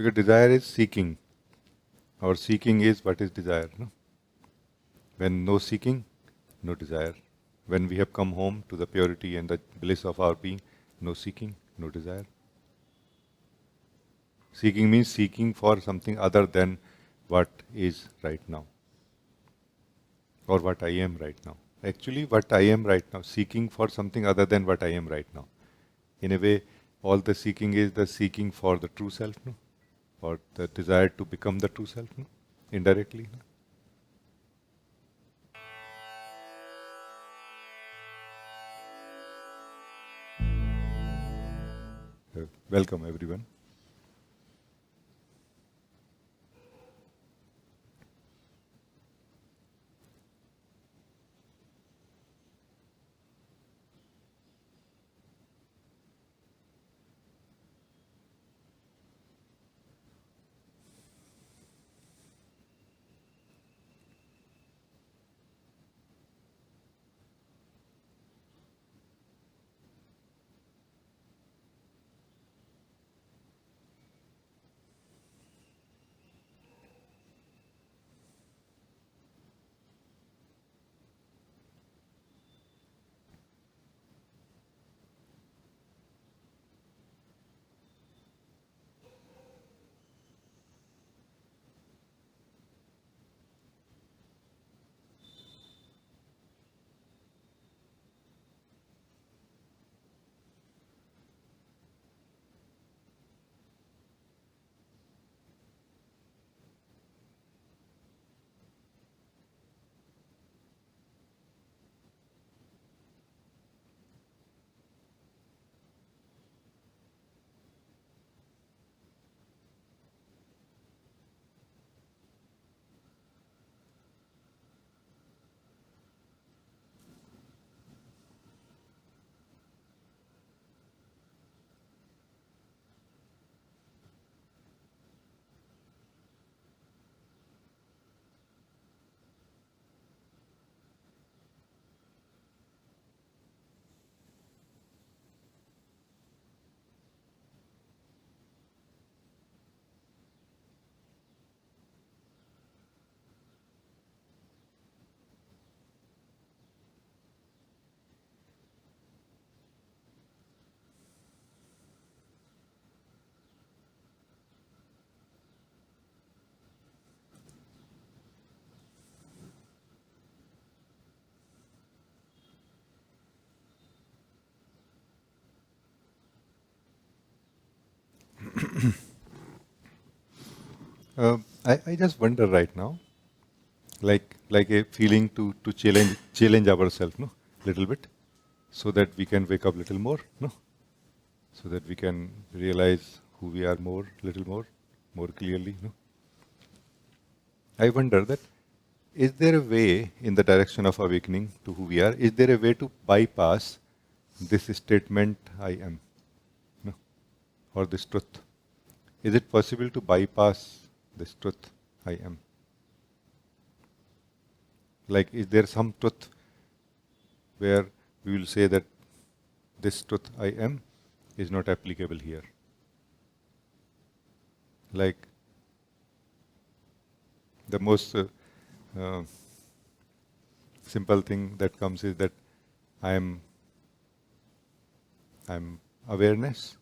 Because desire is seeking. Our seeking is what is desire. No? When no seeking, no desire. When we have come home to the purity and the bliss of our being, no seeking, no desire. Seeking means seeking for something other than what is right now, or what I am right now. Actually, what I am right now, seeking for something other than what I am right now. In a way, all the seeking is the seeking for the true self, no? Or the desire to become the true self, no? Indirectly. No? Welcome, everyone. I just wonder right now, like a feeling to challenge ourselves, no, little bit, so that we can wake up little more, no, so that we can realize who we are more clearly, no. I wonder that is there a way in the direction of awakening to who we are? Is there a way to bypass this statement I am, no, or this truth? Is it possible to bypass this truth I am? Like, is there some truth where we will say that this truth I am is not applicable here? Like, the most simple thing that comes is that I'm awareness,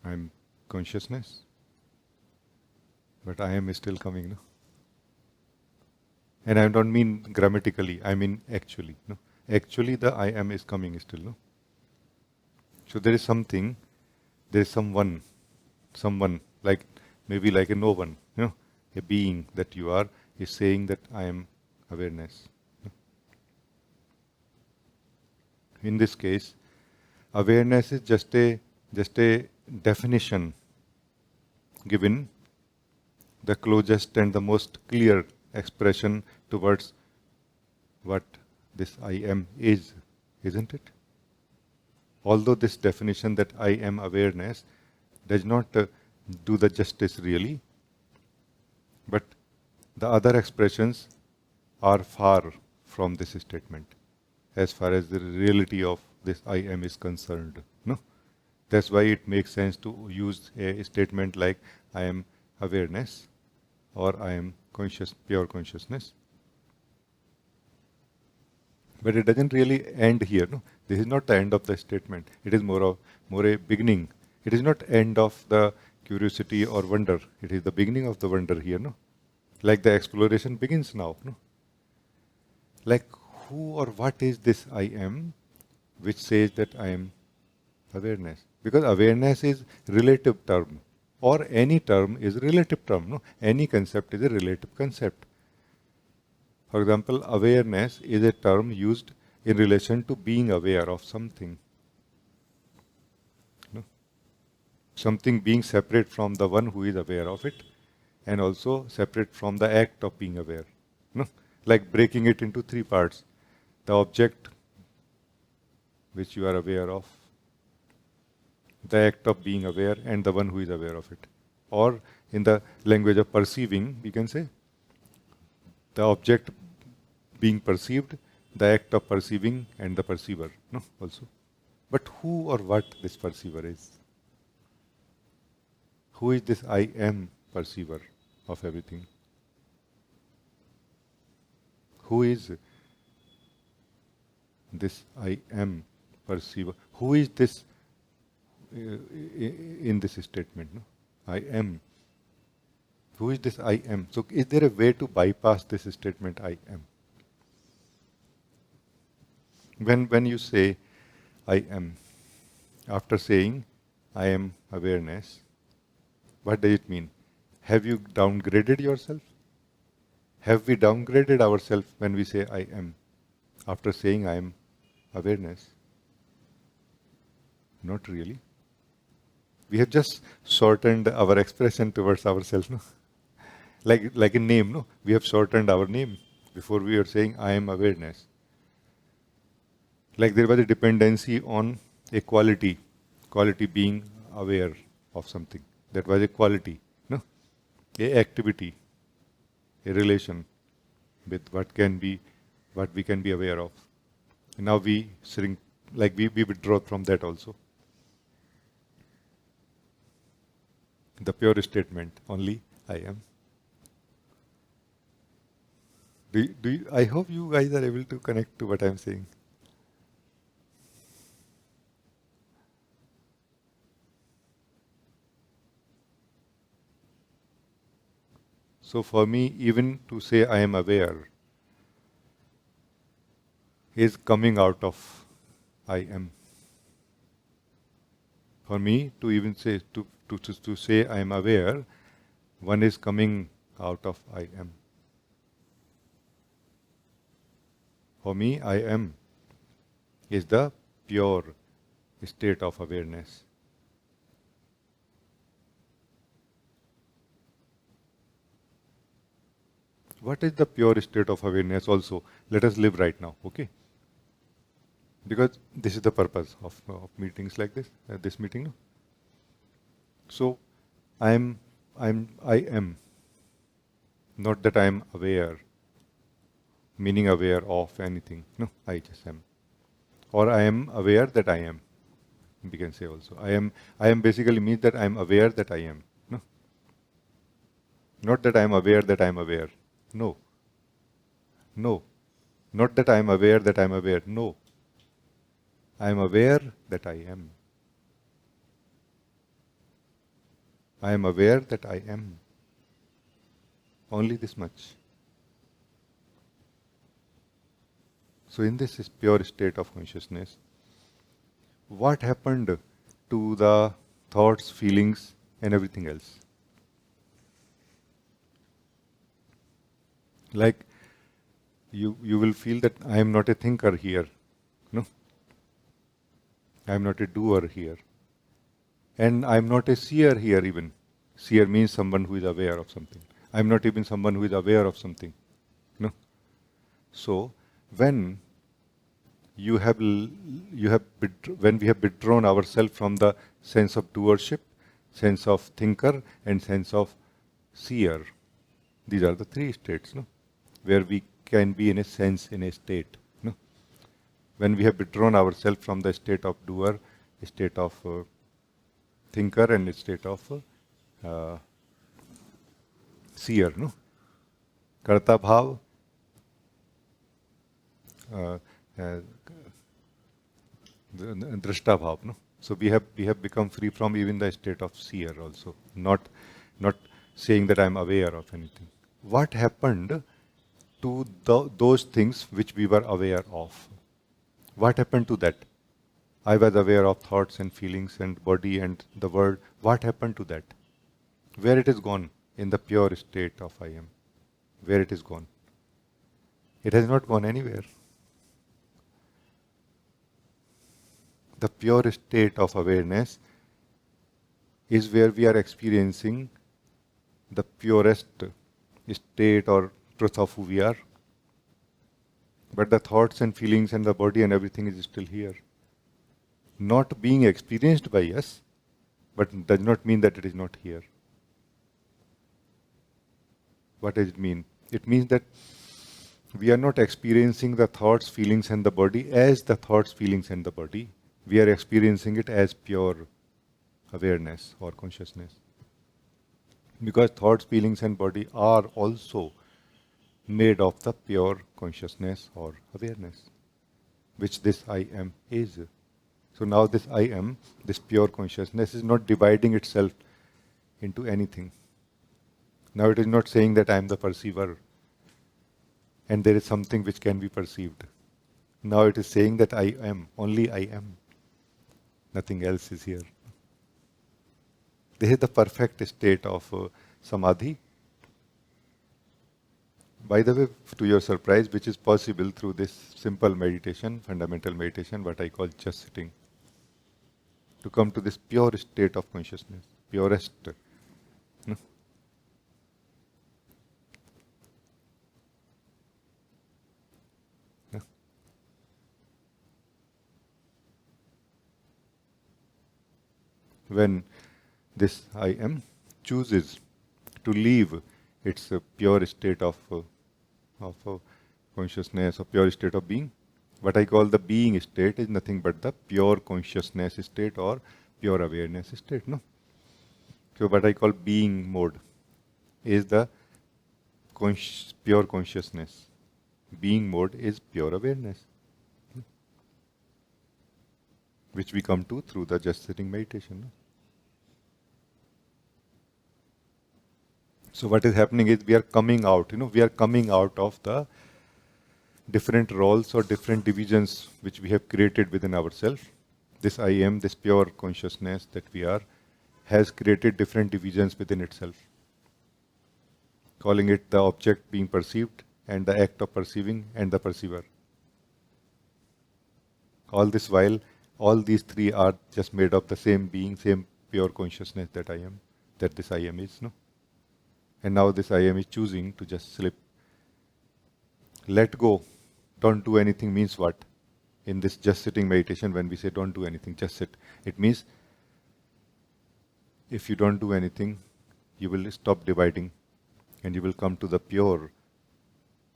I'm consciousness, but I am still coming, no? And I don't mean grammatically, I mean actually, no? Actually the I am is coming still, no? So there is something, there is someone, like maybe like a no one, you know, a being that you are is saying that I am awareness. In this case, awareness is just a definition given, the closest and the most clear expression towards what this I am is, isn't it? Although this definition that I am awareness does not do the justice really, but the other expressions are far from this statement as far as the reality of this I am is concerned. No? That's why it makes sense to use a statement like I am awareness or I am conscious, pure consciousness. But it doesn't really end here. No? This is not the end of the statement. It is more a beginning. It is not end of the curiosity or wonder. It is the beginning of the wonder here. No? Like the exploration begins now. No? Like who or what is this I am which says that I am awareness? Because awareness is relative term, or any term is relative term. No? Any concept is a relative concept. For example, awareness is a term used in relation to being aware of something. No? Something being separate from the one who is aware of it, and also separate from the act of being aware. No? Like breaking it into three parts. The object which you are aware of, the act of being aware, and the one who is aware of it. Or in the language of perceiving, we can say the object being perceived, the act of perceiving, and the perceiver. No, also. But who or what this perceiver is? Who is this I am perceiver of everything? Who is this I am perceiver? Who is this in this statement? No? I am. Who is this I am? So is there a way to bypass this statement I am? When you say I am, after saying I am awareness, what does it mean? Have you downgraded yourself? Have we downgraded ourselves when we say I am, after saying I am awareness? Not really. We have just shortened our expression towards ourselves. No? Like a name, no? We have shortened our name. Before we were saying I am awareness. Like there was a dependency on a quality being aware of something. That was a quality, no? A activity, a relation with what we can be aware of. And now we shrink, like we withdraw from that also. The pure statement, only I am. I hope you guys are able to connect to what I am saying. So for me, even to say I am aware is coming out of I am. For me, to even say to say I am aware, one is coming out of I am. For me, I am is the pure state of awareness. What is the pure state of awareness also? Let us live right now, okay? Because this is the purpose of meetings like this meeting. No? So, I am, not that I am aware, meaning aware of anything. No, I just am. Or I am aware that I am. We can say also. I am basically means that I am aware that I am. No? Not that I am aware that I am aware. No. No. Not that I am aware that I am aware. No. I am aware that I am. I am aware that I am. Only this much. So in this pure state of consciousness, what happened to the thoughts, feelings, and everything else? Like you will feel that I am not a thinker here. No? I am not a doer here. And I am not a seer here even. Seer means someone who is aware of something. I am not even someone who is aware of something. No? So, when when we have withdrawn ourselves from the sense of doership, sense of thinker, and sense of seer, these are the three states, no? Where we can be in a sense, in a state. When we have withdrawn ourselves from the state of doer, state of thinker and a state of uh, seer. No? Karta bhav, uh, uh, drashta bhav. No? So we have become free from even the state of seer also. Not saying that I am aware of anything. What happened to those things which we were aware of? What happened to that? I was aware of thoughts and feelings and body and the world. What happened to that? Where it is gone in the pure state of I am? Where it is gone? It has not gone anywhere. The pure state of awareness is where we are experiencing the purest state or truth of who we are. But the thoughts and feelings and the body and everything is still here. Not being experienced by us, but does not mean that it is not here. What does it mean? It means that we are not experiencing the thoughts, feelings and the body as the thoughts, feelings and the body. We are experiencing it as pure awareness or consciousness. Because thoughts, feelings and body are also made of the pure consciousness or awareness, which this I am is. So now this I am, this pure consciousness is not dividing itself into anything. Now it is not saying that I am the perceiver and there is something which can be perceived. Now it is saying that I am, only I am. Nothing else is here. This is the perfect state of samadhi. By the way, to your surprise, which is possible through this simple meditation, fundamental meditation, what I call just sitting. To come to this pure state of consciousness, purest. No? No? When this I am chooses to leave its pure state of consciousness or pure state of being, what I call the being state is nothing but the pure consciousness state or pure awareness state. No? So what I call being mode is the pure consciousness. Being mode is pure awareness, which we come to through the just sitting meditation. No? So what is happening is we are coming out, we are coming out of the different roles or different divisions which we have created within ourselves. This I am, this pure consciousness that we are, has created different divisions within itself. Calling it the object being perceived and the act of perceiving and the perceiver. All this while, all these three are just made of the same being, same pure consciousness that I am, that this I am is. No? And now this I am is choosing to just slip. Let go. Don't do anything means what? In this just sitting meditation, when we say don't do anything, just sit, it means if you don't do anything, you will stop dividing and you will come to the pure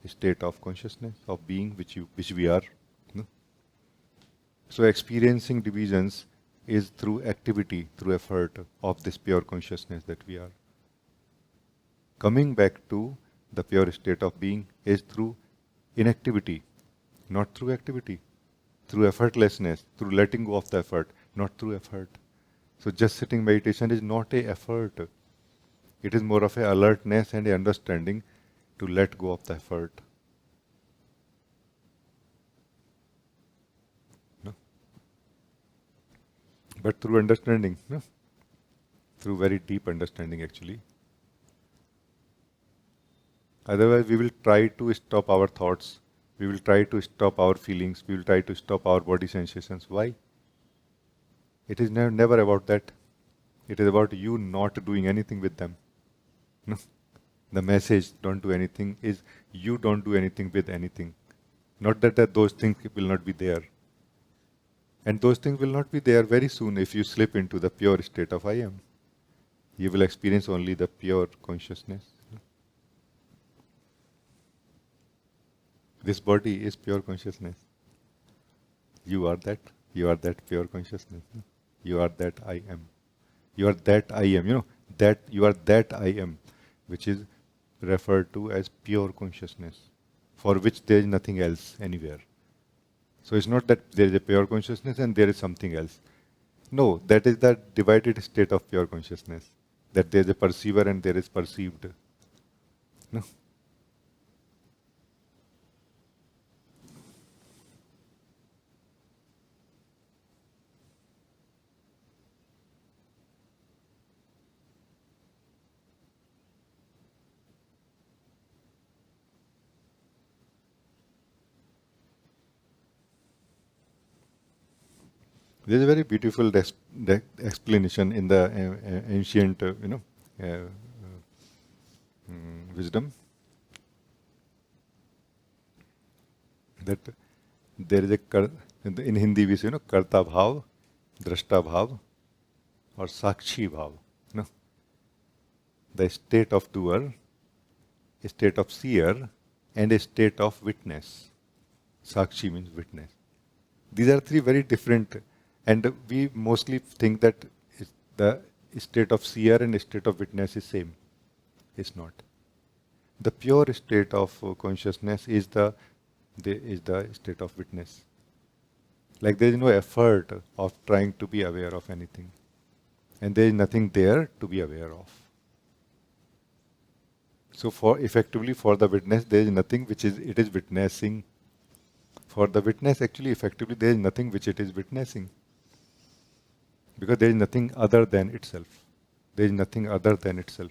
state of consciousness, of being, which we are. No? So experiencing divisions is through activity, through effort of this pure consciousness that we are. Coming back to the pure state of being is through inactivity, not through activity, through effortlessness, through letting go of the effort, not through effort. So just sitting meditation is not a effort. It is more of a alertness and a understanding to let go of the effort. No? But through understanding, no? Through very deep understanding actually. Otherwise, we will try to stop our thoughts. We will try to stop our feelings. We will try to stop our body sensations. Why? It is never about that. It is about you not doing anything with them. No? The message, don't do anything, is you don't do anything with anything. Not that those things will not be there. And those things will not be there very soon if you slip into the pure state of I am. You will experience only the pure consciousness. This body is pure consciousness. You are that. You are that pure consciousness. You are that I am. You are that I am, that you are that I am, which is referred to as pure consciousness, for which there is nothing else anywhere. So it's not that there is a pure consciousness and there is something else. No, that is the divided state of pure consciousness. That there is a perceiver and there is perceived. No. There's a very beautiful explanation in the ancient, uh, wisdom, that there is a in Hindi we say, karta bhav, drashta bhav, or sakshi bhav. No, the state of doer, a state of seer, and a state of witness. Sakshi means witness. These are three very different, and we mostly think that the state of seer and state of witness is same. It's not. The pure state of consciousness is the state of witness. Like there is no effort of trying to be aware of anything, and there is nothing there to be aware of. So for effectively for the witness, there is nothing which it is witnessing. For the witness, actually, effectively, there is nothing which it is witnessing. Because there is nothing other than itself. There is nothing other than itself.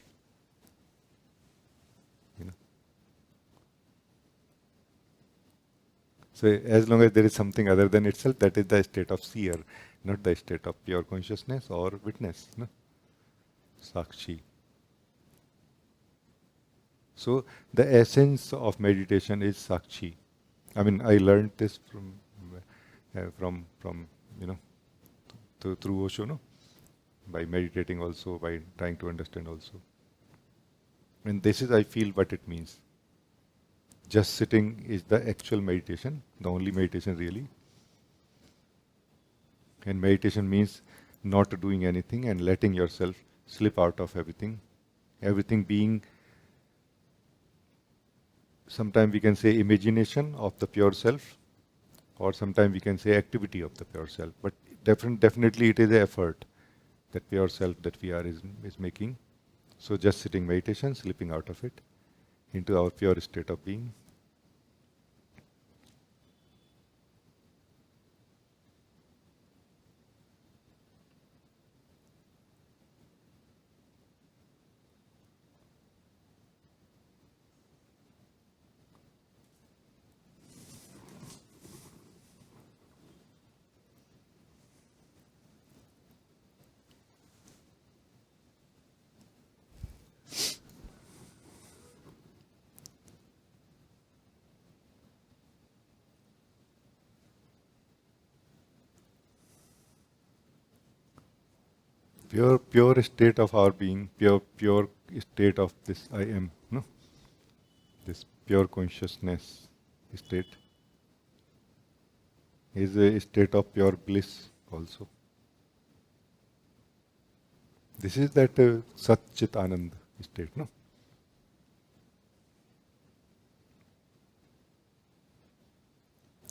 So as long as there is something other than itself, that is the state of seer, not the state of pure consciousness or witness. No? Sakshi. So the essence of meditation is sakshi. I mean, I learned this from through Osho, no? By meditating also, by trying to understand also. And this is, I feel, what it means. Just sitting is the actual meditation, the only meditation really. And meditation means not doing anything and letting yourself slip out of everything. Everything being, sometimes we can say imagination of the pure self, or sometimes we can say activity of the pure self. But definitely it is an effort, that pure self that we are is making. So just sitting meditation, slipping out of it into our pure state of being. Pure state of our being, pure state of this I am, no? This pure consciousness state is a state of pure bliss also. This is that Sat Chit Anand state, no?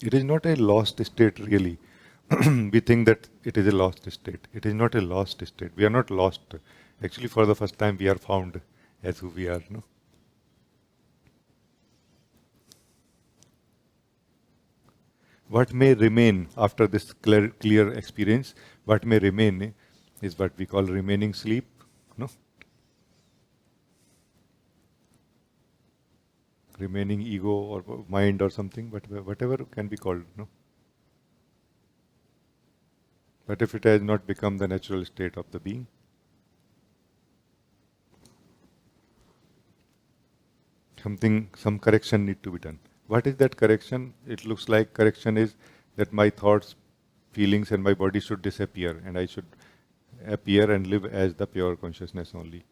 It is not a lost state really. We think that it is a lost state. It is not a lost state. We are not lost. Actually, for the first time, we are found as who we are. No? What may remain after this clear experience, what may remain is what we call remaining sleep. No? Remaining ego or mind or something, but whatever can be called. No? But if it has not become the natural state of the being, some correction need to be done. What is that correction? It looks like correction is that my thoughts, feelings and my body should disappear and I should appear and live as the pure consciousness only.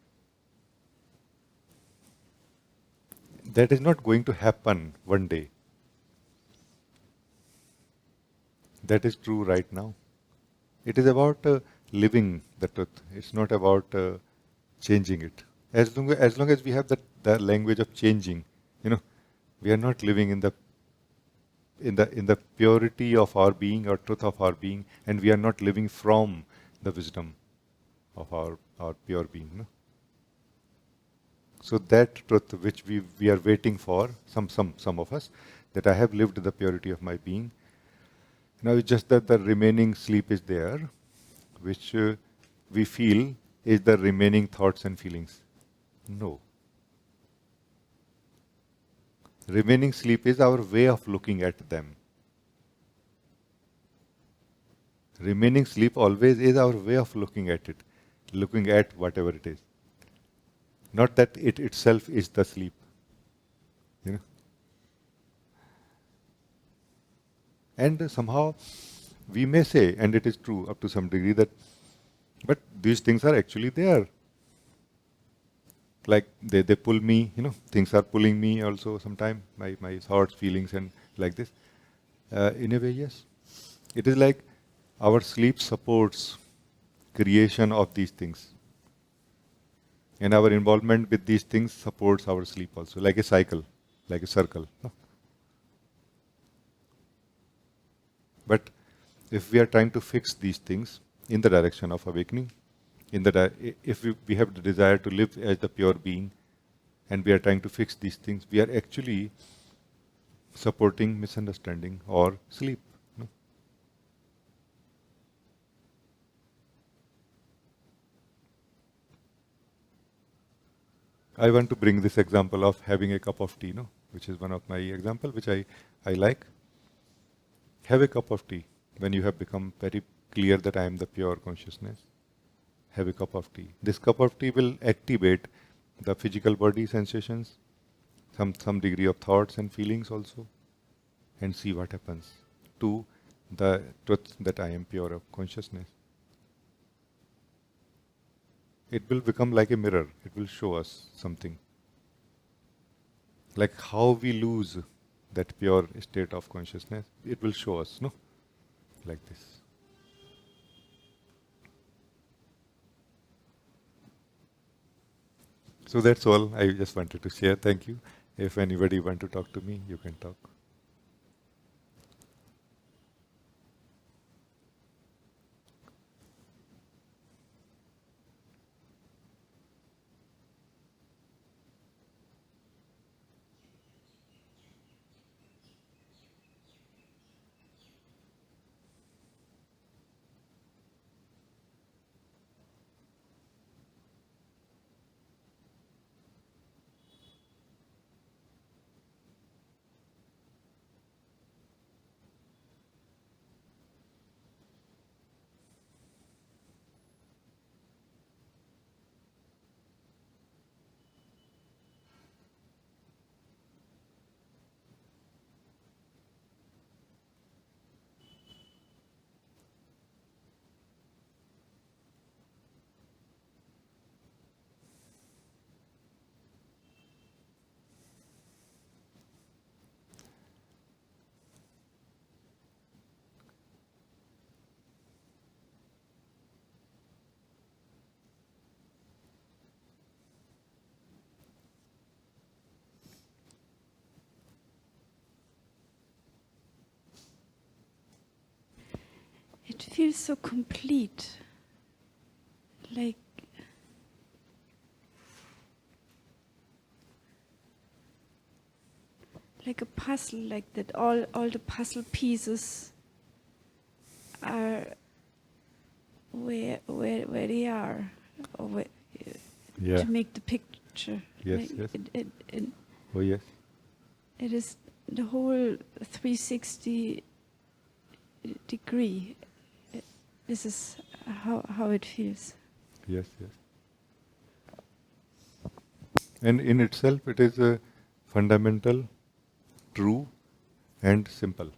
That is not going to happen one day. That is true right now. It is about living the truth. It's not about changing it. As long as we have the language of changing, you know, we are not living in the purity of our being or truth of our being, and we are not living from the wisdom of our pure being. No? So that truth which we are waiting for, some of us, that I have lived the purity of my being. Now it's just that the remaining sleep is there, which we feel is the remaining thoughts and feelings. No. Remaining sleep is our way of looking at them. Remaining sleep always is our way of looking at it, looking at whatever it is. Not that it itself is the sleep. You know? And somehow we may say, and it is true up to some degree, that but these things are actually there. Like they pull me, things are pulling me also sometimes, my thoughts, feelings, and like this. In a way, yes. It is like our sleep supports creation of these things. And our involvement with these things supports our sleep also, like a cycle, like a circle. No? But if we are trying to fix these things in the direction of awakening, if we have the desire to live as the pure being, and we are trying to fix these things, we are actually supporting misunderstanding or sleep. No? I want to bring this example of having a cup of tea, which is one of my example, which I like. Have a cup of tea when you have become very clear that I am the pure consciousness. Have a cup of tea. This cup of tea will activate the physical body sensations, some degree of thoughts and feelings also, and see what happens to the truth that I am pure of consciousness. It will become like a mirror. It will show us something. Like how we lose that pure state of consciousness, it will show us, no? Like this. So that's all I just wanted to share. Thank you. If anybody want to talk to me, you can talk. It feels so complete, like a puzzle, like that all the puzzle pieces are where they are, or Yeah. to make the picture. Yes, Like yes. it, Oh, yes. it is the whole 360 degree. This is how it feels. Yes, yes. And in itself, it is fundamental, true, and simple.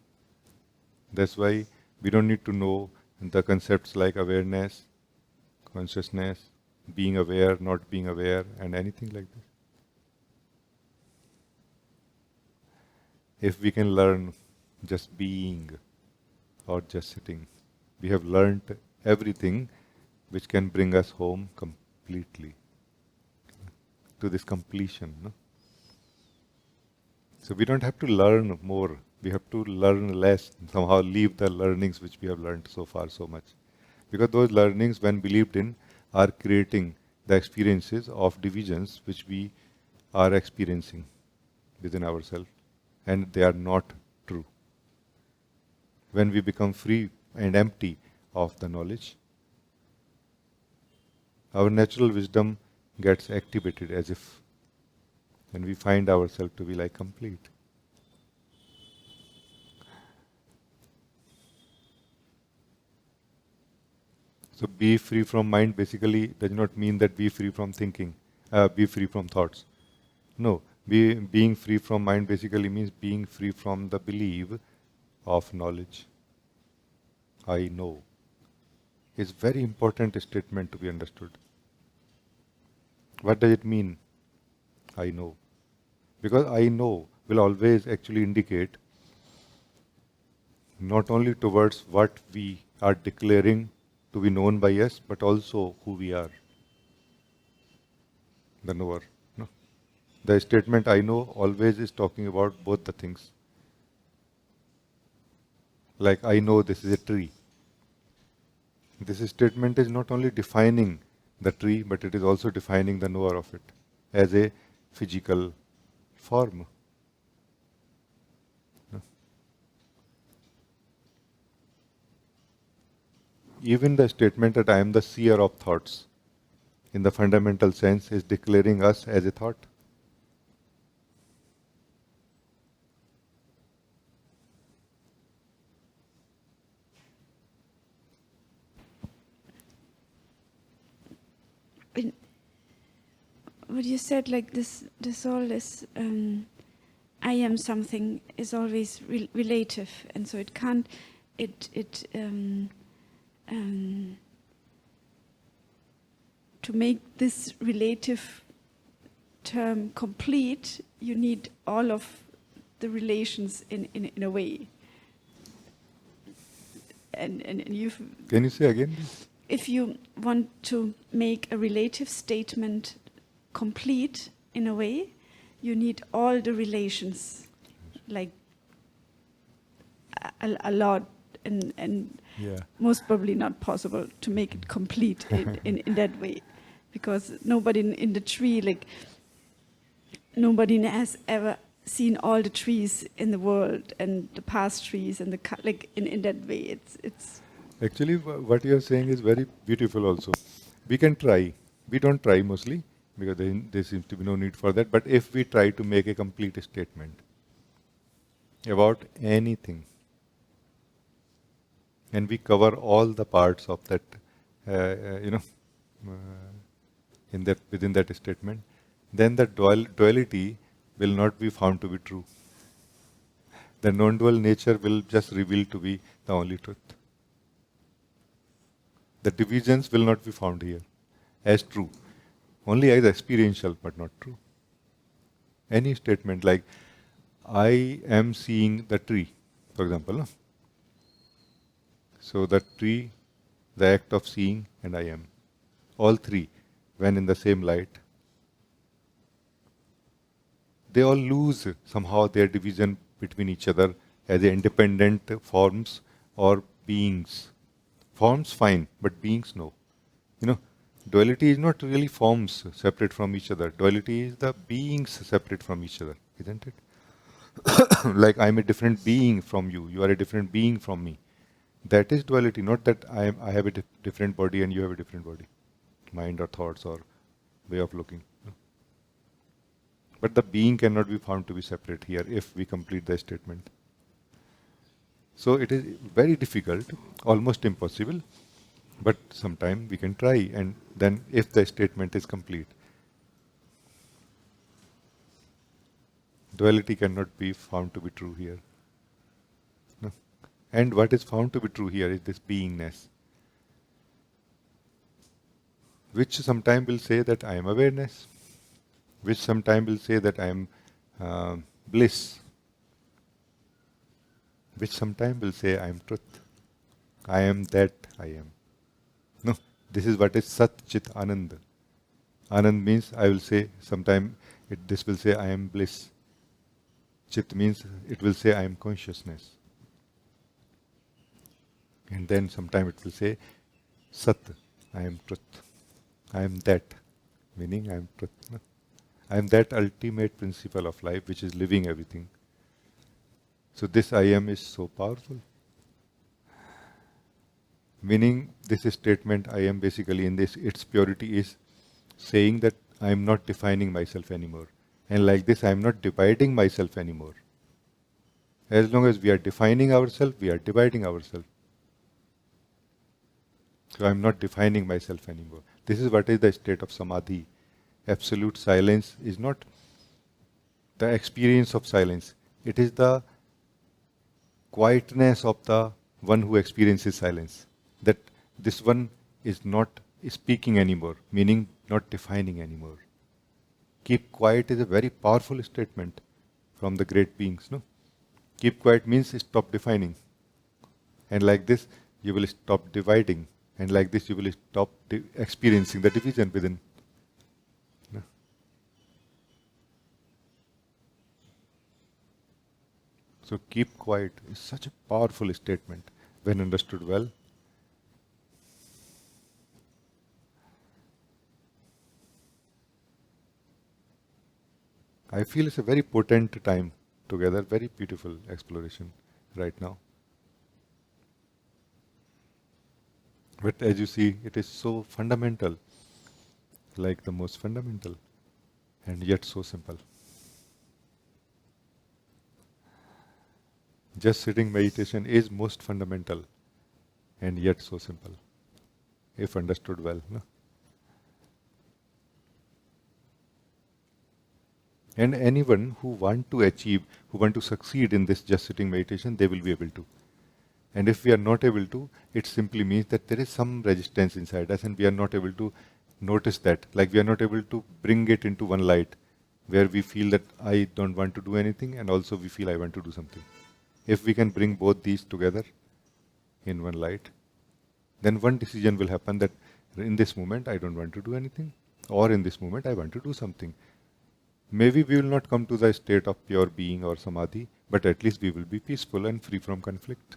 That's why we don't need to know the concepts like awareness, consciousness, being aware, not being aware, and anything like this. If we can learn just being or just sitting, we have learned everything which can bring us home completely, to this completion. No? So we don't have to learn more. We have to learn less, somehow leave the learnings which we have learned so far so much. Because those learnings, when believed in, are creating the experiences of divisions which we are experiencing within ourselves, and they are not true. When we become free and empty of the knowledge, our natural wisdom gets activated as if, and we find ourselves to be like complete. So be free from mind basically does not mean that be free from thinking, be free from thoughts. No, being free from mind basically means being free from the belief of knowledge. I know. Is very important statement to be understood. What does it mean? I know. Because I know will always actually indicate not only towards what we are declaring to be known by us, but also who we are, the knower. No? The statement I know always is talking about both the things. Like I know this is a tree. This statement is not only defining the tree, but it is also defining the knower of it as a physical form. No? Even the statement that I am the seer of thoughts, in the fundamental sense, is declaring us as a thought. What you said, like this all is, I am something is always relative, and so it can't, to make this relative term complete, you need all of the relations in a way. And you've... Can you say again? If you want to make a relative statement complete in a way, you need all the relations, like a lot, and Yeah. most probably not possible to make it complete in that way, because nobody in the tree, like nobody has ever seen all the trees in the world and the past trees and like in that way. It's Actually, what you are saying is very beautiful also. We can try. We don't try mostly because there seems to be no need for that. But if we try to make a complete statement about anything, and we cover all the parts of that, in that within that statement, then the duality will not be found to be true. The non-dual nature will just reveal to be the only truth. The divisions will not be found here as true, only as experiential but not true. Any statement like, I am seeing the tree, for example. No? So the tree, the act of seeing, and I am. All three, when in the same light, they all lose somehow their division between each other as independent forms or beings. Forms fine, but beings no. Duality is not really forms separate from each other. Duality is the beings separate from each other, isn't it? Like I'm a different being from you, you are a different being from me. That is duality, not that I have a different body and you have a different body, mind or thoughts or way of looking. But the being cannot be found to be separate here if we complete the statement. So it is very difficult, almost impossible, but sometime we can try, and then if the statement is complete, duality cannot be found to be true here. No? And what is found to be true here is this beingness, which sometime will say that I am awareness, which sometime will say that I am bliss, which sometime will say I am truth. I am that I am. No, This is what is Sat Chit Anand. Anand means I will say sometime this will say I am bliss. Chit means it will say I am consciousness. And then sometime it will say Sat, I am truth. I am that, meaning I am truth. No? I am that ultimate principle of life which is living everything. So this I am is so powerful. Meaning this statement I am basically in this, its purity is saying that I am not defining myself anymore. And like this I am not dividing myself anymore. As long as we are defining ourselves, we are dividing ourselves. So I am not defining myself anymore. This is what is the state of samadhi. Absolute silence is not the experience of silence. It is the quietness of the one who experiences silence. That this one is not speaking anymore, meaning not defining anymore. Keep quiet is a very powerful statement from the great beings. No? Keep quiet means stop defining. And like this, you will stop dividing. And like this, you will stop experiencing the division within. No? So keep quiet is such a powerful statement when understood well. I feel it's a very potent time together, very beautiful exploration right now. But as you see, it is so fundamental, like the most fundamental, and yet so simple. Just sitting meditation is most fundamental, and yet so simple, if understood well. No? And anyone who want to achieve, who want to succeed in this just sitting meditation, they will be able to. And if we are not able to, it simply means that there is some resistance inside us and we are not able to notice that. Like we are not able to bring it into one light where we feel that I don't want to do anything and also we feel I want to do something. If we can bring both these together in one light, then one decision will happen that in this moment I don't want to do anything, or in this moment I want to do something. Maybe we will not come to the state of pure being or samadhi, but at least we will be peaceful and free from conflict.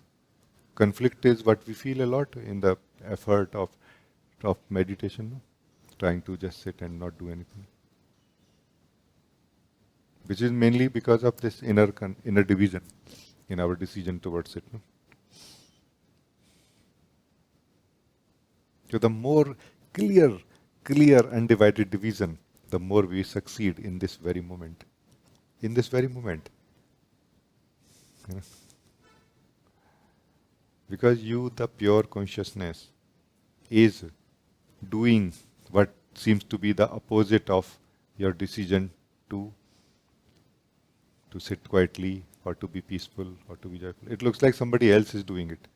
Conflict is what we feel a lot in the effort of meditation, no? Trying to just sit and not do anything. Which is mainly because of this inner division in our decision towards it. No? So the more clear, undivided division, the more we succeed in this very moment. In this very moment. You know? Because you, the pure consciousness, is doing what seems to be the opposite of your decision to sit quietly or to be peaceful or to be joyful. It looks like somebody else is doing it.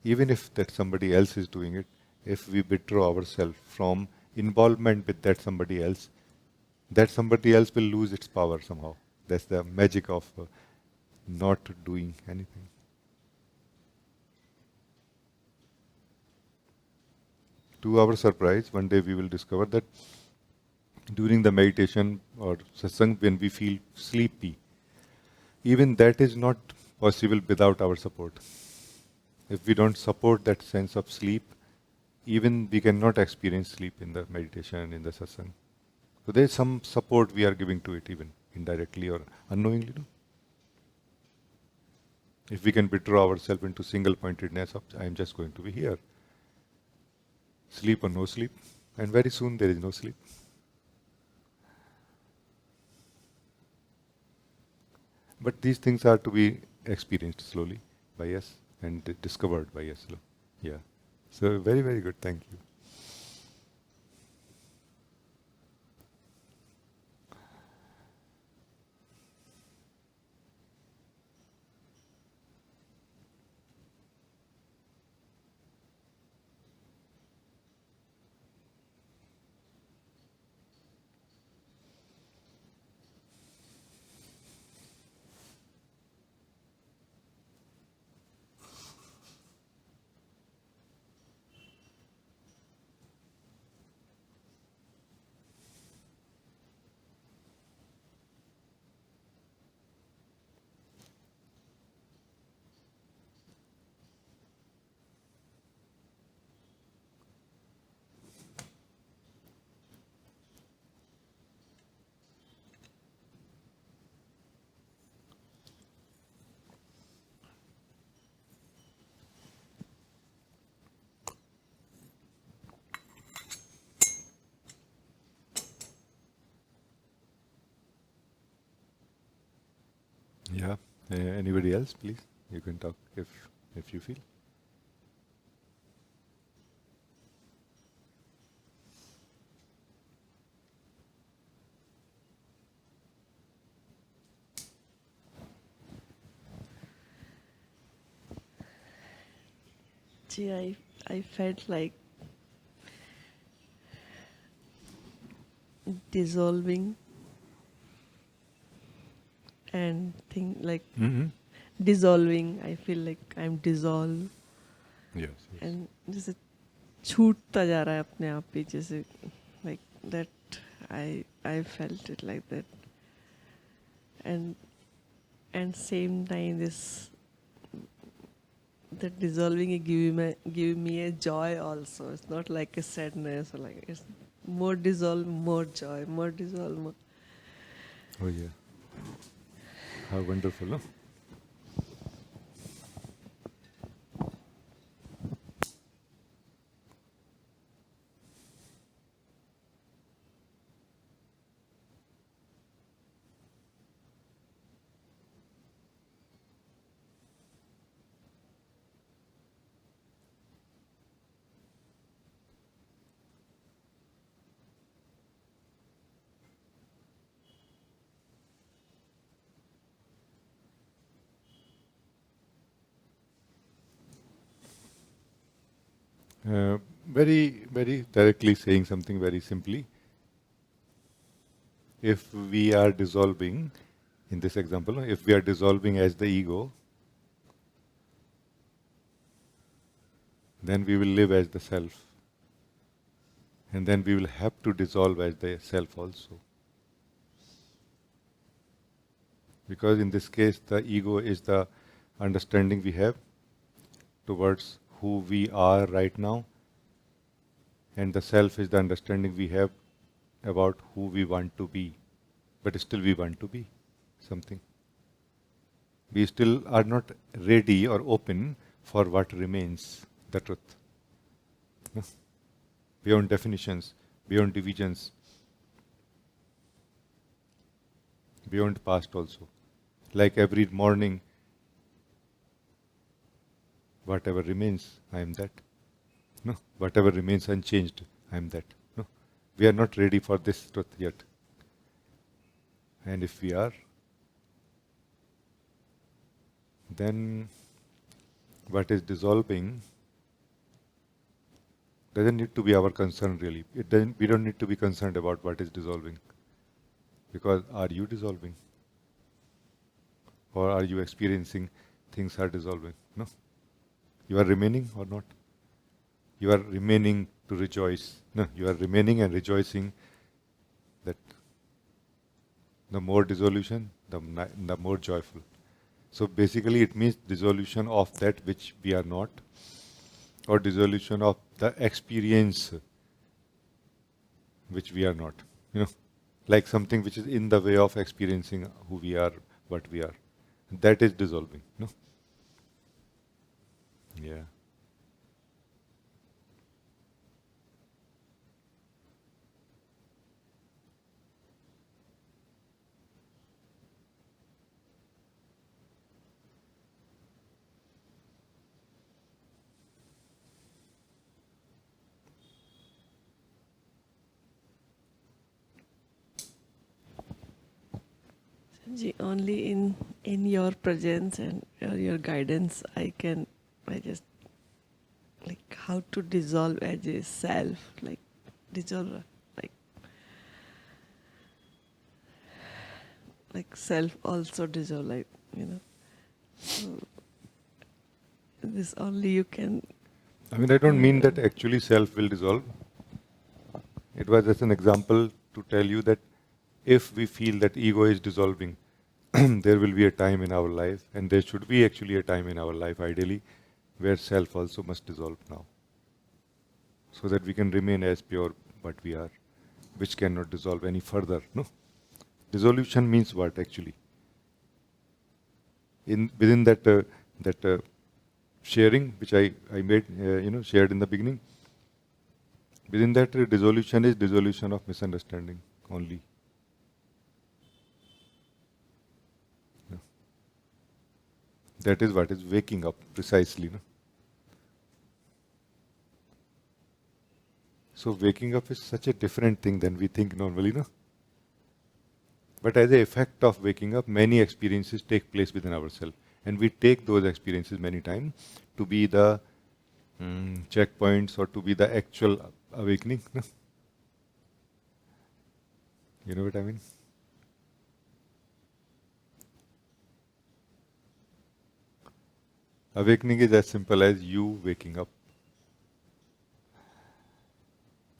Even if that somebody else is doing it, if we withdraw ourselves from involvement with that somebody else will lose its power somehow. That's the magic of not doing anything. To our surprise, one day we will discover that during the meditation or satsang, when we feel sleepy, even that is not possible without our support. If we don't support that sense of sleep, even we cannot experience sleep in the meditation, in the satsang. So there is some support we are giving to it, even indirectly or unknowingly. No? If we can withdraw ourselves into single pointedness of I am just going to be here, sleep or no sleep, and very soon there is no sleep. But these things are to be experienced slowly by us and discovered by us. Yeah. So very, very good. Thank you. Anybody else, please? You can talk if you feel. Gee, I felt like dissolving and think like dissolving. I feel like I'm dissolved Yes. and जैसे छूटता जा रहा है अपने आप ही जैसे like that. I felt it like that, and same time this that dissolving it give me a joy also. It's not like a sadness or like it's more dissolve, more joy, more dissolve, more. Oh yeah. How wonderful, no? Very directly saying something very simply. If we are dissolving, in this example, if we are dissolving as the ego, then we will live as the self. And then we will have to dissolve as the self also. Because in this case, the ego is the understanding we have towards who we are right now, and the self is the understanding we have about who we want to be. But still we want to be something. We still are not ready or open for what remains, the truth. No? Beyond definitions, beyond divisions, beyond past also. Like every morning, whatever remains, I am that. No, whatever remains unchanged, I am that. No, we are not ready for this truth yet. And if we are, then what is dissolving doesn't need to be our concern really. We don't need to be concerned about what is dissolving. Because are you dissolving? Or are you experiencing things are dissolving? No. You are remaining or not? You are remaining to rejoice. No, you are remaining and rejoicing that the more dissolution, the more joyful. So basically it means dissolution of that which we are not, or dissolution of the experience which we are not. You know, like something which is in the way of experiencing who we are, what we are. That is dissolving. No? Yeah. Only in your presence and your guidance I just like how to dissolve as a self, like dissolve like self also dissolve, like so this only you can. I mean, I don't mean that actually self will dissolve. It was just an example to tell you that if we feel that ego is dissolving, there will be a time in our life, and there should be actually a time in our life, ideally, where self also must dissolve now. So that we can remain as pure what we are, which cannot dissolve any further. No? Dissolution means what actually? Within that sharing which I made, shared in the beginning, within that dissolution is dissolution of misunderstanding only. That is what is waking up precisely. No? So waking up is such a different thing than we think normally. No? But as an effect of waking up, many experiences take place within ourselves. And we take those experiences many times to be the checkpoints or to be the actual awakening. No? You know what I mean? Awakening is as simple as you waking up.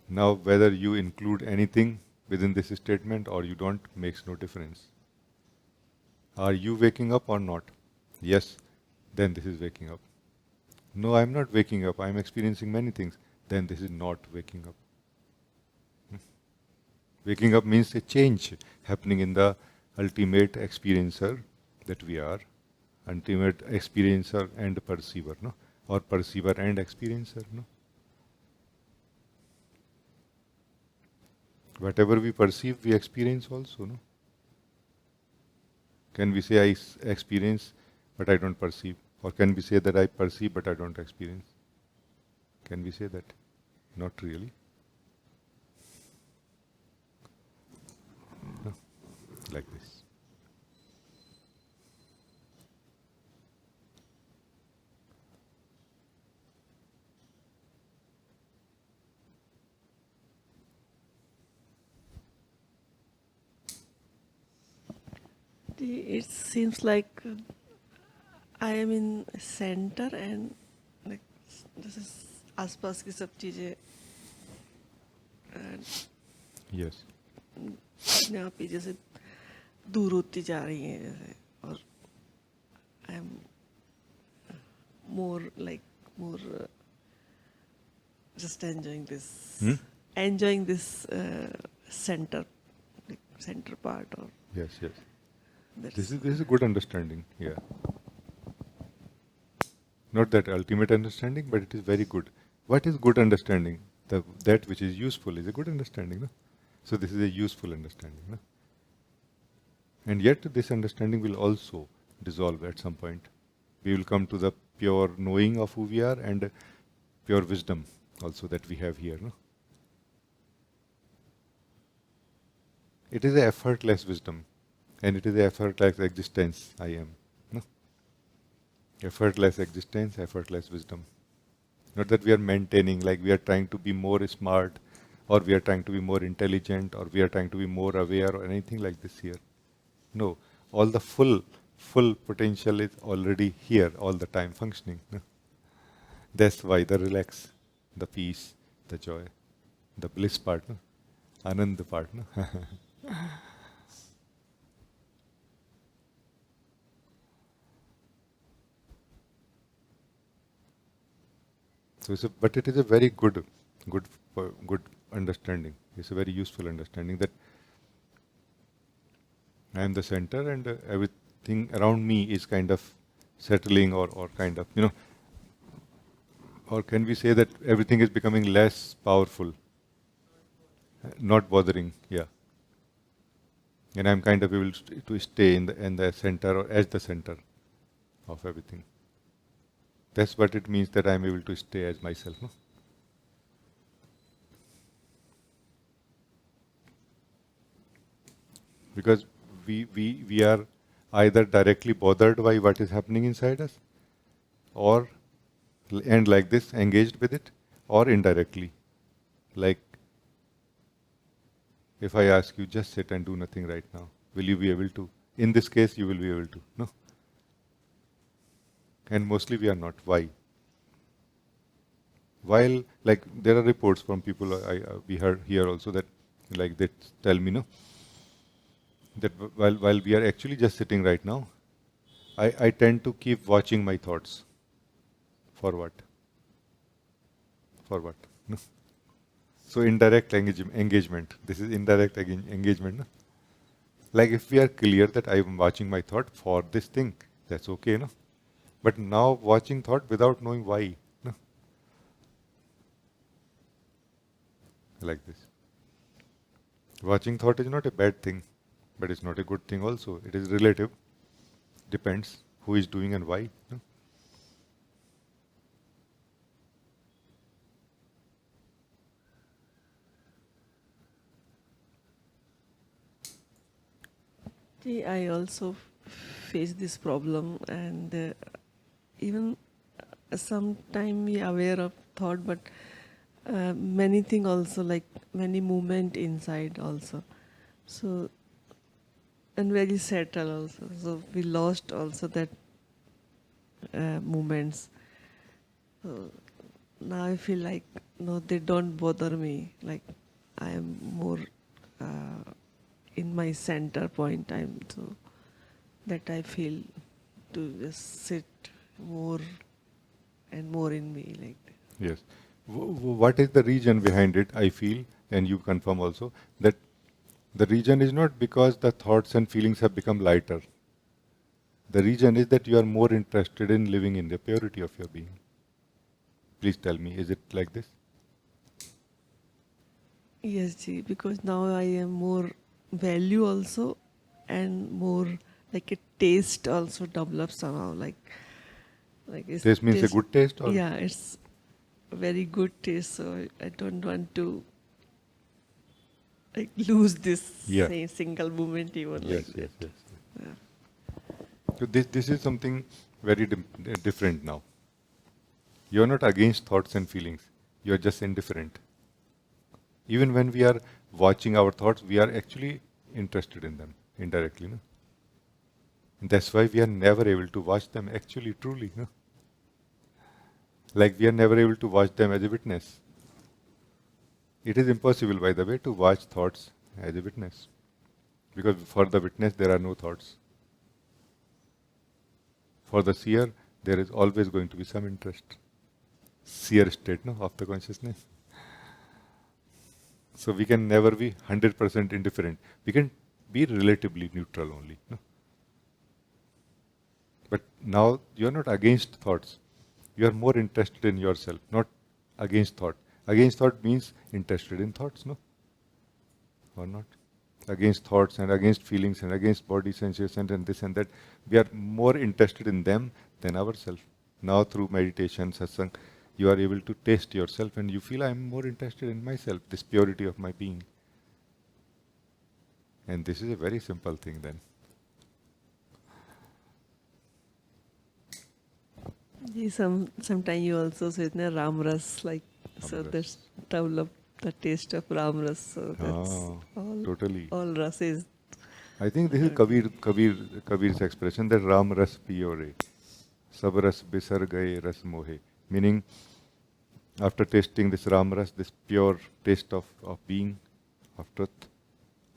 Now, whether you include anything within this statement or you don't makes no difference. Are you waking up or not? Yes, then this is waking up. No, I'm not waking up. I'm experiencing many things. Then this is not waking up. Waking up means a change happening in the ultimate experiencer that we are. Ultimate experiencer and perceiver, no? Or perceiver and experiencer, no? Whatever we perceive, we experience also, no? Can we say I experience but I don't perceive? Or can we say that I perceive but I don't experience? Can we say that? Not really. No? Like this. It seems like I am in center and like this is आसपास की सब चीजें Yes. अपने आप ही जैसे दूर होती जा रही हैं जैसे और I am more just enjoying this center like center part or Yes, yes. that's This is a good understanding, yeah. Not that ultimate understanding, but it is very good. What is good understanding? That which is useful is a good understanding, no? So this is a useful understanding, no? And yet this understanding will also dissolve at some point. We will come to the pure knowing of who we are and pure wisdom also that we have here, no? It is a effortless wisdom and it is a effortless existence I am, no? Effortless existence, effortless wisdom. Not that we are maintaining, like we are trying to be more smart, or we are trying to be more intelligent, or we are trying to be more aware, or anything like this here. No, all the full potential is already here, all the time functioning. No? That's why the relax, the peace, the joy, the bliss part, no? Ananda part. No? So, but it is a very good understanding. It's a very useful understanding that I am the center and everything around me is kind of settling or kind of, or can we say that everything is becoming less powerful, not bothering, yeah. And I'm kind of able to stay in the center or as the center of everything. That's what it means that I'm able to stay as myself. No? Because we are either directly bothered by what is happening inside us, or and like this engaged with it, or indirectly. Like if I ask you just sit and do nothing right now, will you be able to? In this case, you will be able to. No. And mostly we are not. Why? While like there are reports from people we heard here also that like they tell me that while we are actually just sitting right now, I tend to keep watching my thoughts. For what? For what? No. So indirect engagement. This is indirect engagement. No? Like if we are clear that I am watching my thought for this thing, that's okay, no? But now watching thought without knowing why. No? Like this. Watching thought is not a bad thing, but it's not a good thing also. It is relative. Depends who is doing and why. No? See, I also face this problem, and even sometime we aware of thought, but many thing also, like many movement inside also. So, and very settle also. So we lost also that movements. So now I feel like no, they don't bother me. Like I am more in my center point. I'm so that I feel to just sit more and more in me like that. Yes. What is the reason behind it? I feel, and you confirm also, that the reason is not because the thoughts and feelings have become lighter. The reason is that you are more interested in living in the purity of your being. Please tell me, is it like this? Yes, Ji, because now I am more value also, and more like a taste also develops somehow. Like it's This means a good taste, or yeah, it's a very good taste. So I don't want to like lose this yeah. single moment even like Yes, yes, that. yes. Yeah. So this is something very different now. You are not against thoughts and feelings. You are just indifferent. Even when we are watching our thoughts, we are actually interested in them indirectly. No? And that's why we are never able to watch them actually, truly. No? Like we are never able to watch them as a witness. It is impossible, by the way, to watch thoughts as a witness. Because for the witness, there are no thoughts. For the seer, there is always going to be some interest. Seer state, no, of the consciousness. So we can never be 100% indifferent. We can be relatively neutral only. No? But now you are not against thoughts. You are more interested in yourself, not against thought. Against thought means interested in thoughts, no? Or not? Against thoughts and against feelings and against body sensations and this and that. We are more interested in them than ourselves. Now through meditation, satsang, you are able to taste yourself and you feel I am more interested in myself, this purity of my being. And this is a very simple thing then. Sometimes you also say na Ram Ras, like so Ram that's develop the taste of Ram Ras. So that's Totally. all ras is. I think this is Kabir's expression that Ram ras piyo re, sab ras bisar gaye ras mohe. Meaning, after tasting this Ram ras, this pure taste of being, of truth,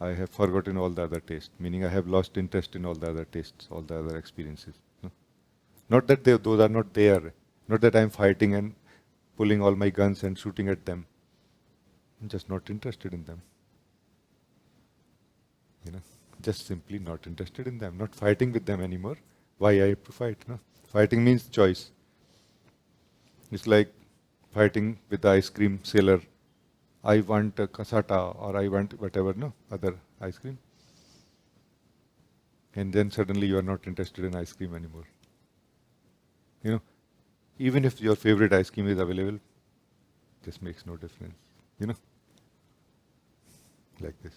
I have forgotten all the other tastes. Meaning, I have lost interest in all the other tastes, all the other experiences. No? Not that those are not there. Not that I am fighting and pulling all my guns and shooting at them. I'm just not interested in them. You know, just simply not interested in them, not fighting with them anymore. Why I have to fight? No? Fighting means choice. It's like fighting with the ice cream seller. I want a kasata or I want whatever, no, other ice cream. And then suddenly you are not interested in ice cream anymore. You know, even if your favorite ice cream is available, this makes no difference. You know, like this.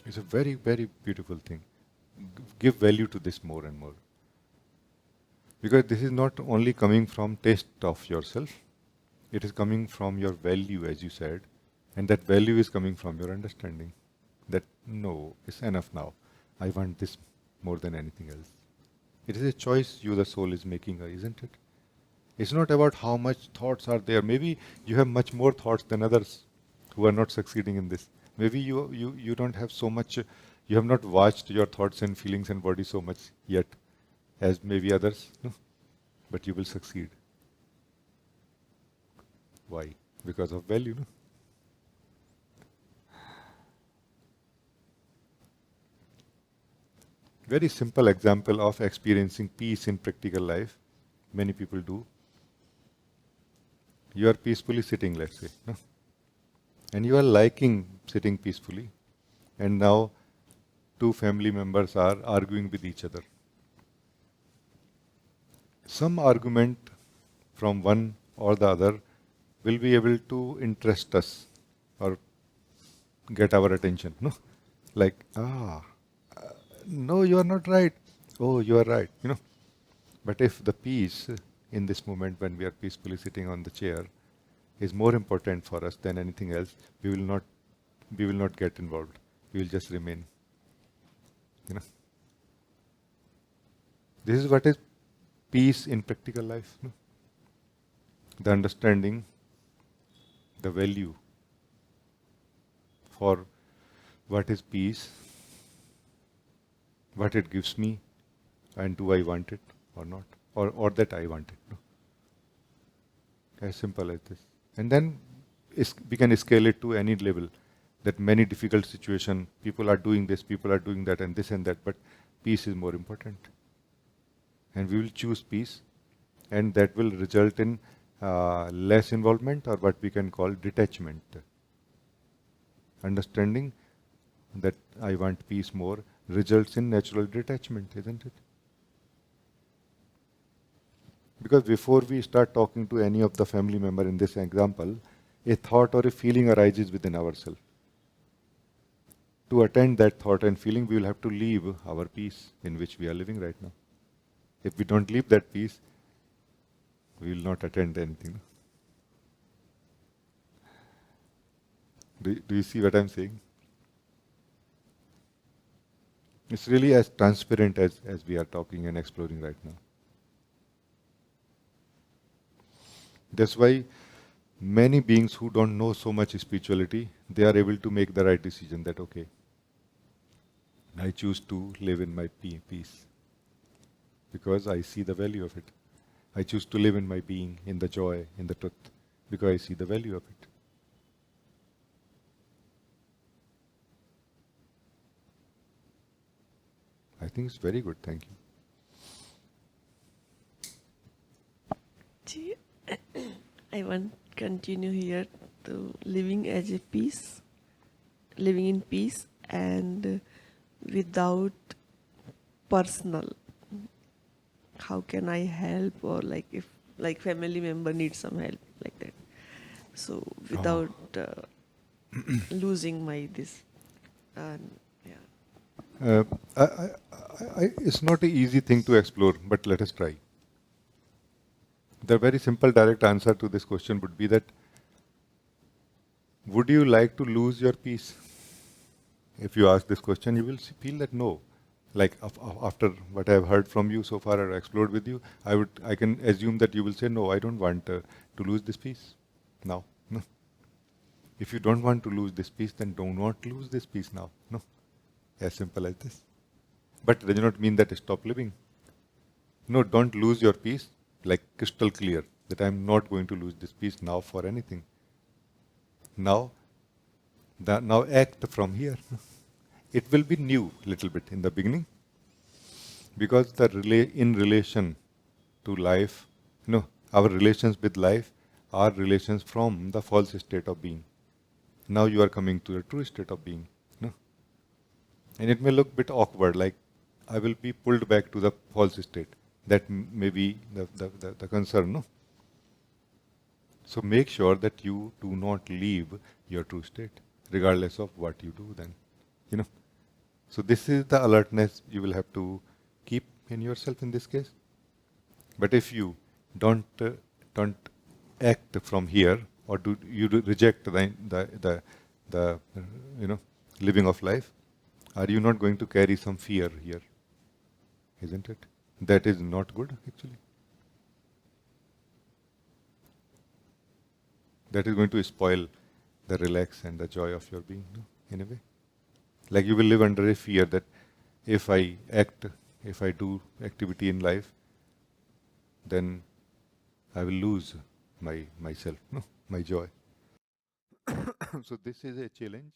It's a very, very beautiful thing. Give value to this more and more. Because this is not only coming from taste of yourself, it is coming from your value, as you said, and that value is coming from your understanding. That, no, it's enough now. I want this more than anything else. It is a choice you, the soul, is making, isn't it? It's not about how much thoughts are there. Maybe you have much more thoughts than others who are not succeeding in this. Maybe you don't have so much, you have not watched your thoughts and feelings and body so much yet as maybe others, no? But you will succeed. Why? Because of value, no? Very simple example of experiencing peace in practical life. Many people do. You are peacefully sitting, let's say, no? And you are liking sitting peacefully. And now two family members are arguing with each other. Some argument from one or the other will be able to interest us or get our attention. No, like no, you are not right. Oh, you are right. But if the peace in this moment when we are peacefully sitting on the chair is more important for us than anything else, we will not get involved. We will just remain. You know, this is what is peace in practical life. No? The understanding, the value for what is peace, what it gives me, and do I want it or not, or that I want it. No? As simple as this. And then we can scale it to any level. That many difficult situations, people are doing this, people are doing that, and this and that, but peace is more important. And we will choose peace, and that will result in less involvement, or what we can call detachment. Understanding that I want peace more results in natural detachment, isn't it? Because before we start talking to any of the family member in this example, a thought or a feeling arises within ourselves. To attend that thought and feeling, we will have to leave our peace in which we are living right now. If we don't leave that peace, we will not attend anything. Do you see what I'm saying? It's really as transparent as we are talking and exploring right now. That's why many beings who don't know so much spirituality, they are able to make the right decision that, okay, I choose to live in my peace because I see the value of it. I choose to live in my being, in the joy, in the truth, because I see the value of it. I think it's very good, thank you. I want to continue here to living as a peace, living in peace and without personal. How can I help, or like if like family member needs some help like that. So without losing my this, and yeah. It's not an easy thing to explore, but let us try. The very simple direct answer to this question would be that, would you like to lose your peace? If you ask this question, you will feel that no. Like after what I have heard from you so far or explored with you, I can assume that you will say, no, I don't want to lose this peace now. No. If you don't want to lose this peace, then do not lose this peace now. No. As simple as this. But it does not mean that stop living. No, don't lose your peace, like crystal clear, that I'm not going to lose this peace now for anything. Now act from here. It will be new little bit in the beginning, because in relation to life, our relations with life are relations from the false state of being. Now you are coming to the true state of being. No? And it may look a bit awkward, like I will be pulled back to the false state. That may be the concern, no? So make sure that you do not leave your true state, regardless of what you do then. So this is the alertness you will have to keep in yourself in this case. But if you don't act from here, or reject the living of life, are you not going to carry some fear here? Isn't it? That is not good, actually. That is going to spoil the relax and the joy of your being, no? In a way. Like you will live under a fear that if I do activity in life, then I will lose myself, no, my joy. So this is a challenge.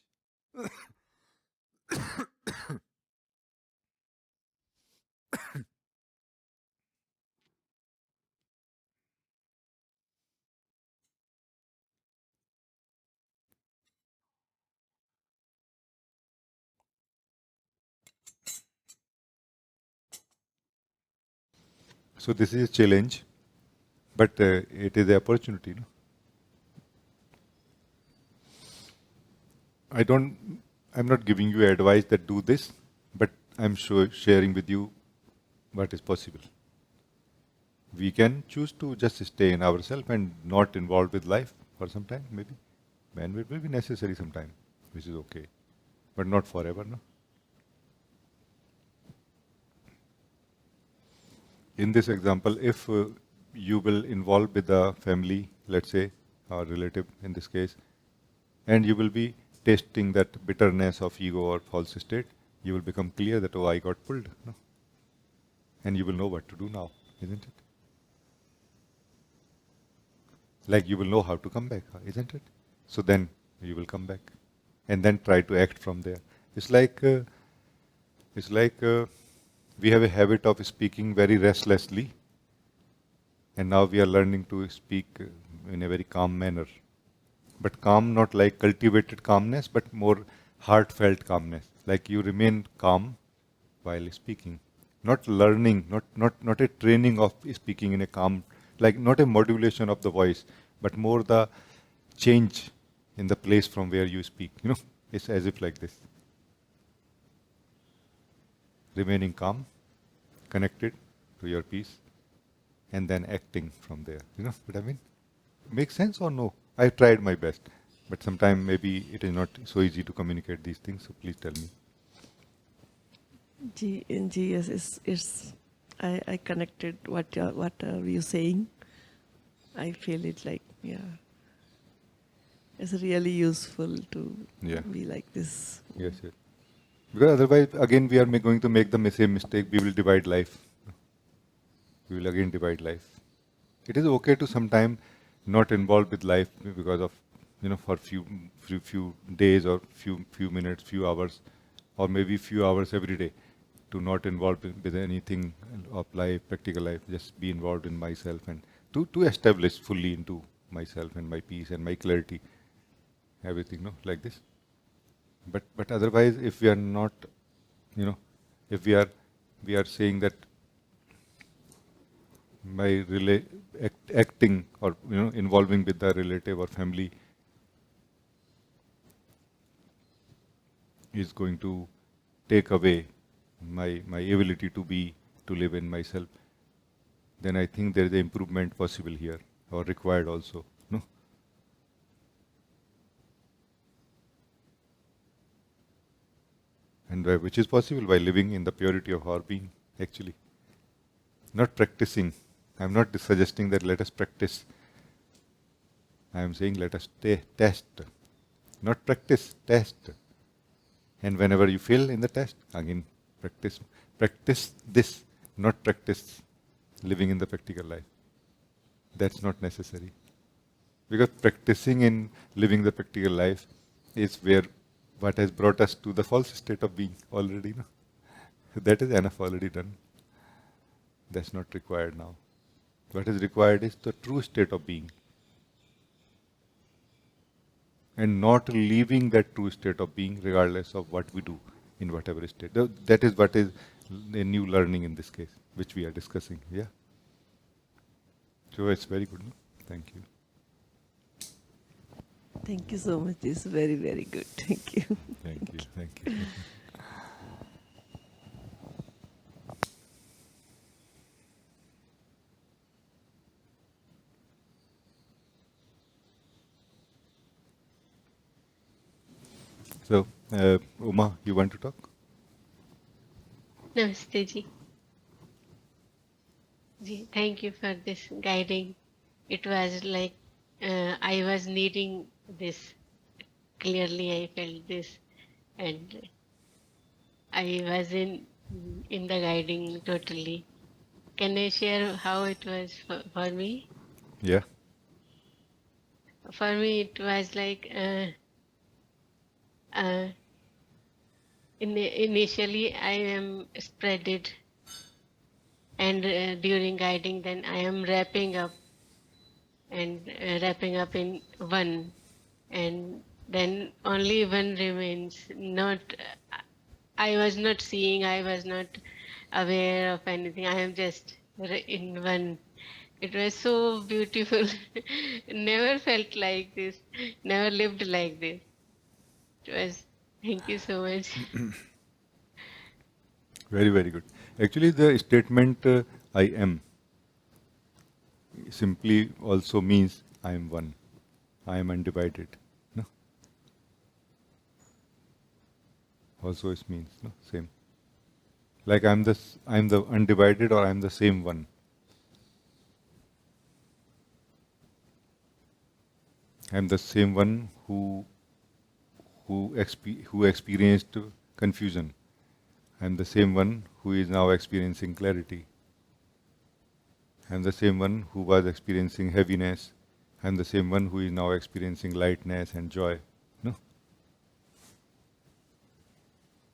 So this is a challenge, but it is an opportunity. No? I'm not giving you advice that do this, but I'm sharing with you what is possible. We can choose to just stay in ourselves and not involved with life for some time, maybe. And it will be necessary sometime, which is okay, but not forever, no? In this example, if you will involve with the family, let's say, or relative in this case, and you will be tasting that bitterness of ego or false state, you will become clear that, oh, I got pulled. No? And you will know what to do now, isn't it? Like you will know how to come back, isn't it? So then you will come back, and then try to act from there. It's like we have a habit of speaking very restlessly, and now we are learning to speak in a very calm manner. But calm, not like cultivated calmness, but more heartfelt calmness. Like you remain calm while speaking. Not learning, not a training of speaking in a calm, like not a modulation of the voice, but more the change in the place from where you speak. You know, it's as if like this. Remaining calm, connected to your peace, and then acting from there. You know what I mean? Makes sense or no? I tried my best, but sometimes maybe it is not so easy to communicate these things. So please tell me. Yes, I connected what are you saying. I feel it like, it's really useful to be like this. Yes, yes. Because otherwise, again, we are going to make the same mistake. We will divide life. We will again divide life. It is okay to sometime not involved with life because of, for few days or few minutes, few hours, or maybe few hours every day, to not involve with anything of life, practical life. Just be involved in myself and to establish fully into myself and my peace and my clarity, everything, like this. But otherwise, if we are not, if we are saying that my acting or involving with the relative or family is going to take away my ability to live in myself, then I think there is an improvement possible here or required also. No? And which is possible by living in the purity of our being, actually. Not practicing. I'm not suggesting that let us practice. I am saying let us test. Not practice, test. And whenever you fail in the test, again practice. Practice this, not practice living in the practical life. That's not necessary. Because practicing in living the practical life is where what has brought us to the false state of being already. No? That is enough already done. That's not required now. What is required is the true state of being. And not leaving that true state of being regardless of what we do in whatever state. That is what is a new learning in this case, which we are discussing. Yeah. So it's very good. No? Thank you. Thank you so much. It's very, very good. Thank you. Thank you. Thank you. So, Uma, you want to talk? Namaste ji. Ji, thank you for this guiding. It was like I was needing this. Clearly, I felt this, and I was in the guiding totally. Can I share how it was for me? Yeah. For me, it was like initially I am spreaded, and during guiding, then I am wrapping up and wrapping up in one, and then only one remains. Not, I was not seeing, I was not aware of anything. I am just in one. It was so beautiful. Never felt like this. Never lived like this. It was. Thank you so much. Very, very good. Actually, the statement I am simply also means I am one. I am undivided. No? Also it means no? Same. Like I'm the undivided or I'm the same one. I'm the same one who experienced confusion. I'm the same one who is now experiencing clarity. I'm the same one who was experiencing heaviness. I'm the same one who is now experiencing lightness and joy. No?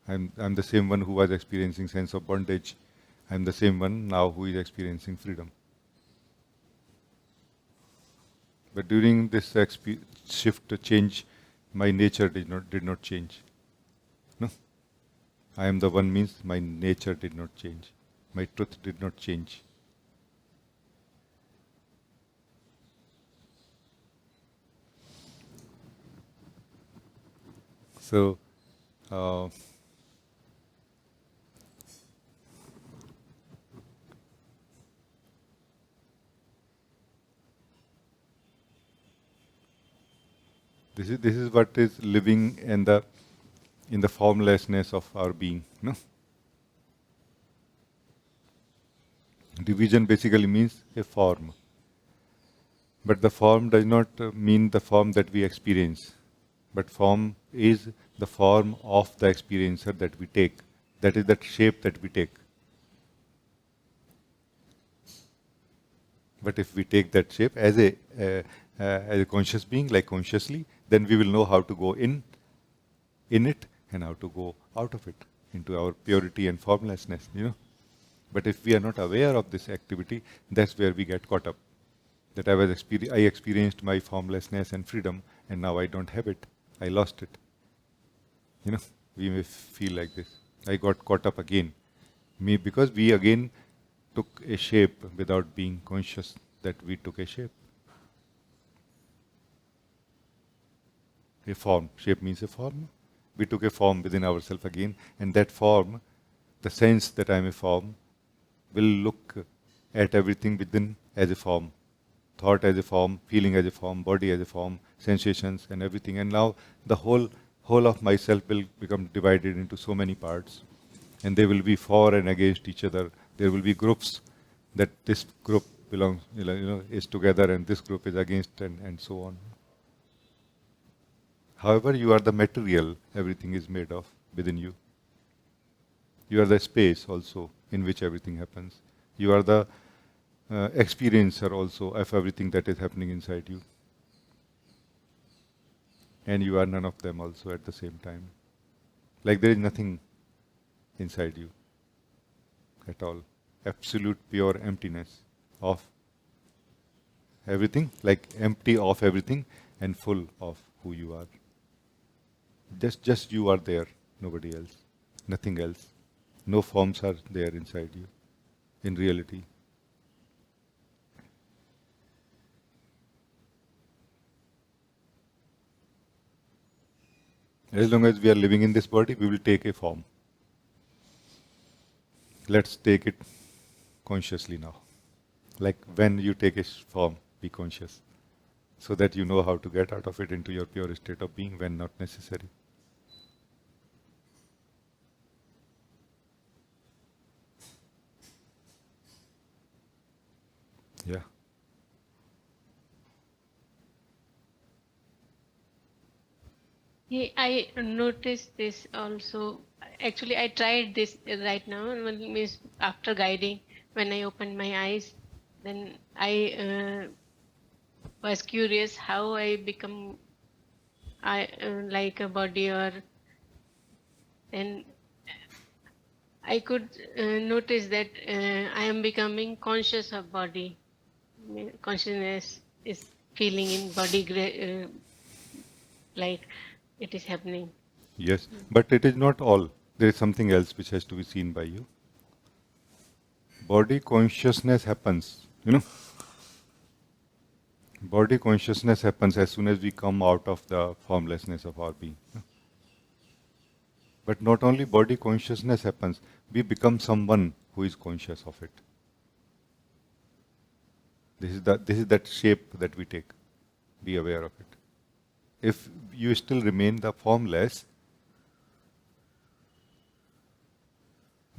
I'm the same one who was experiencing sense of bondage. I'm the same one now who is experiencing freedom. But during this shift, change, my nature did not change. No? I am the one means my nature did not change. My truth did not change. So, uh, this is what is living in the formlessness of our being. No? Division basically means a form. But the form does not mean the form that we experience. But form is the form of the experiencer that we take. That is that shape that we take. But if we take that shape as a conscious being, like consciously, then we will know how to go in it and how to go out of it into our purity and formlessness. But if we are not aware of this activity, that's where we get caught up. That I experienced my formlessness and freedom, and now I don't have it. I lost it. We may feel like this. I got caught up again. Because we again took a shape without being conscious that we took a shape. A form. Shape means a form. We took a form within ourselves again, and that form, the sense that I am a form, will look at everything within as a form. Thought as a form, feeling as a form, body as a form, sensations and everything. And now the whole of myself will become divided into so many parts. And they will be for and against each other. There will be groups that this group belongs, is together and this group is against and so on. However, you are the material everything is made of within you. You are the space also in which everything happens. You are the experiencer also of everything that is happening inside you. And you are none of them also at the same time. Like there is nothing inside you at all. Absolute pure emptiness of everything, like empty of everything and full of who you are. Just you are there, nobody else, nothing else. No forms are there inside you, in reality. As long as we are living in this body, we will take a form. Let's take it consciously now. Like when you take a form, be conscious, so that you know how to get out of it into your pure state of being when not necessary. Yeah. Yeah, I noticed this also. Actually, I tried this right now. Means after guiding, when I opened my eyes, then I was curious how I become like a body, or then I could notice that I am becoming conscious of body. Consciousness is feeling in body, like it is happening. Yes, but it is not all. There is something else which has to be seen by you. body consciousness happens, body consciousness happens as soon as we come out of the formlessness of our being. But not only body consciousness happens, we become someone who is conscious of it. This is that shape that we take. Be aware of it. If you still remain the formless,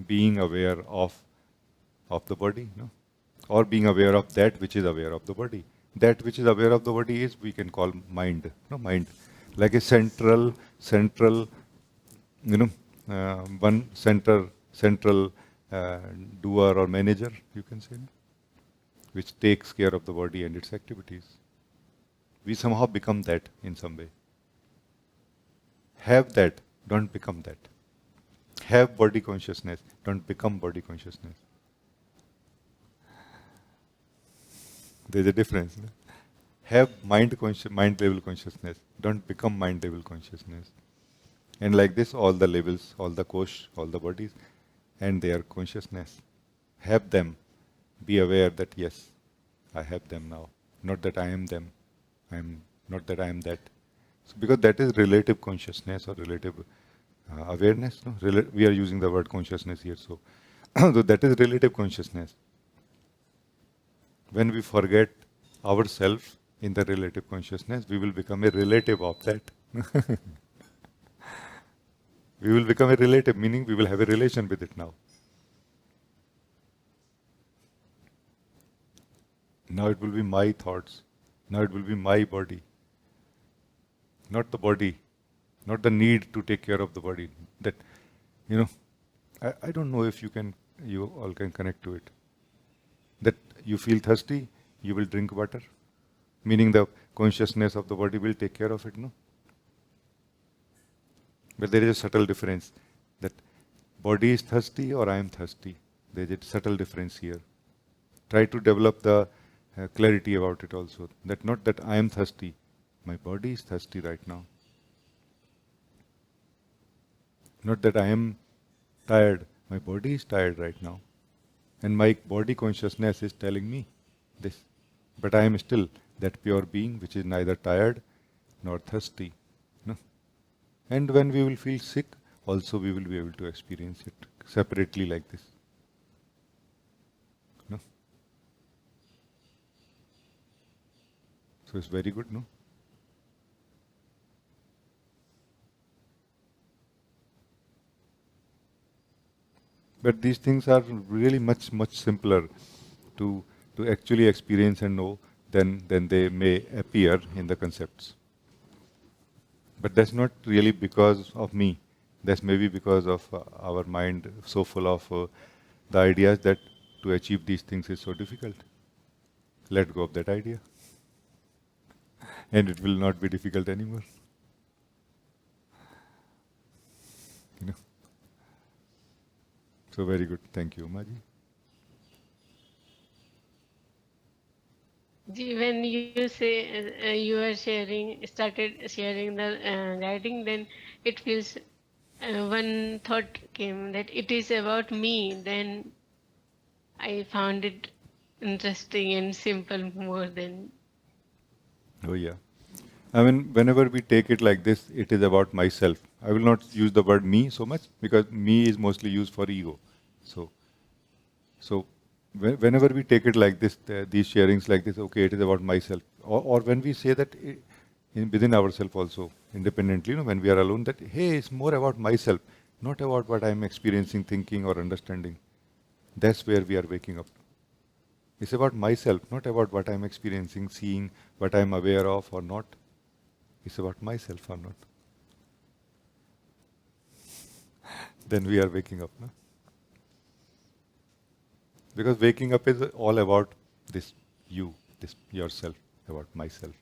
being aware of the body, or being aware of that which is aware of the body. That which is aware of the body is we can call mind. Mind, like a central, one central doer or manager, you can say, which takes care of the body and its activities. We somehow become that in some way. Have that, don't become that. Have body consciousness, don't become body consciousness. There's a difference. No? Have mind level consciousness, don't become mind level consciousness. And like this, all the levels, all the kosh, all the bodies, and their consciousness. Have them. Be aware that yes, I have them now. Not that I am them. Not that I am that. So because that is relative consciousness or relative awareness. No? We are using the word consciousness here. So, so that is relative consciousness. When we forget ourselves in the relative consciousness, we will become a relative of that. We will become a relative, meaning we will have a relation with it now. Now it will be my thoughts. Now it will be my body. Not the body. Not the need to take care of the body. That, I don't know if you all can connect to it. That you feel thirsty, you will drink water. Meaning the consciousness of the body will take care of it, no? But there is a subtle difference. That body is thirsty or I am thirsty. There is a subtle difference here. Try to develop the clarity about it also. That not that I am thirsty. My body is thirsty right now. Not that I am tired. My body is tired right now. And my body consciousness is telling me this. But I am still that pure being which is neither tired nor thirsty. No? And when we will feel sick, also we will be able to experience it separately like this. No? So it's very good, no? But these things are really much simpler to actually experience and know than they may appear in the concepts. But that's not really because of me. That's maybe because of our mind so full of the ideas that to achieve these things is so difficult. Let go of that idea. And it will not be difficult anymore. So very good. Thank you, Maji. When you say you are started sharing the guiding, then it feels one thought came that it is about me. Then I found it interesting and simple more than. Oh yeah. I mean, whenever we take it like this, it is about myself. I will not use the word me so much because me is mostly used for ego. So whenever we take it like this, these sharings like this, okay, it is about myself. Or when we say that within ourselves also, independently, when we are alone, that, hey, it's more about myself, not about what I am experiencing, thinking or understanding. That's where we are waking up. It's about myself, not about what I am experiencing, seeing, what I am aware of or not. It's about myself or not. Then we are waking up. No? Because waking up is all about this you, this yourself, about myself.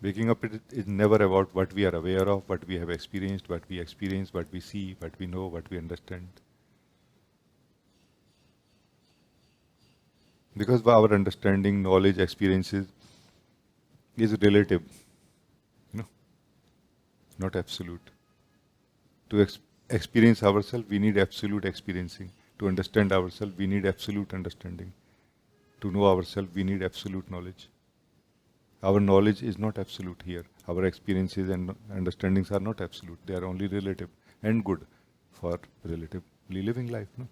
Waking up is never about what we are aware of, what we have experienced, what we experience, what we see, what we know, what we understand. Because our understanding, knowledge, experiences is relative, not absolute. To experience ourselves, we need absolute experiencing. To understand ourselves, we need absolute understanding. To know ourselves, we need absolute knowledge. Our knowledge is not absolute here. Our experiences and understandings are not absolute. They are only relative and good for relatively living life. No?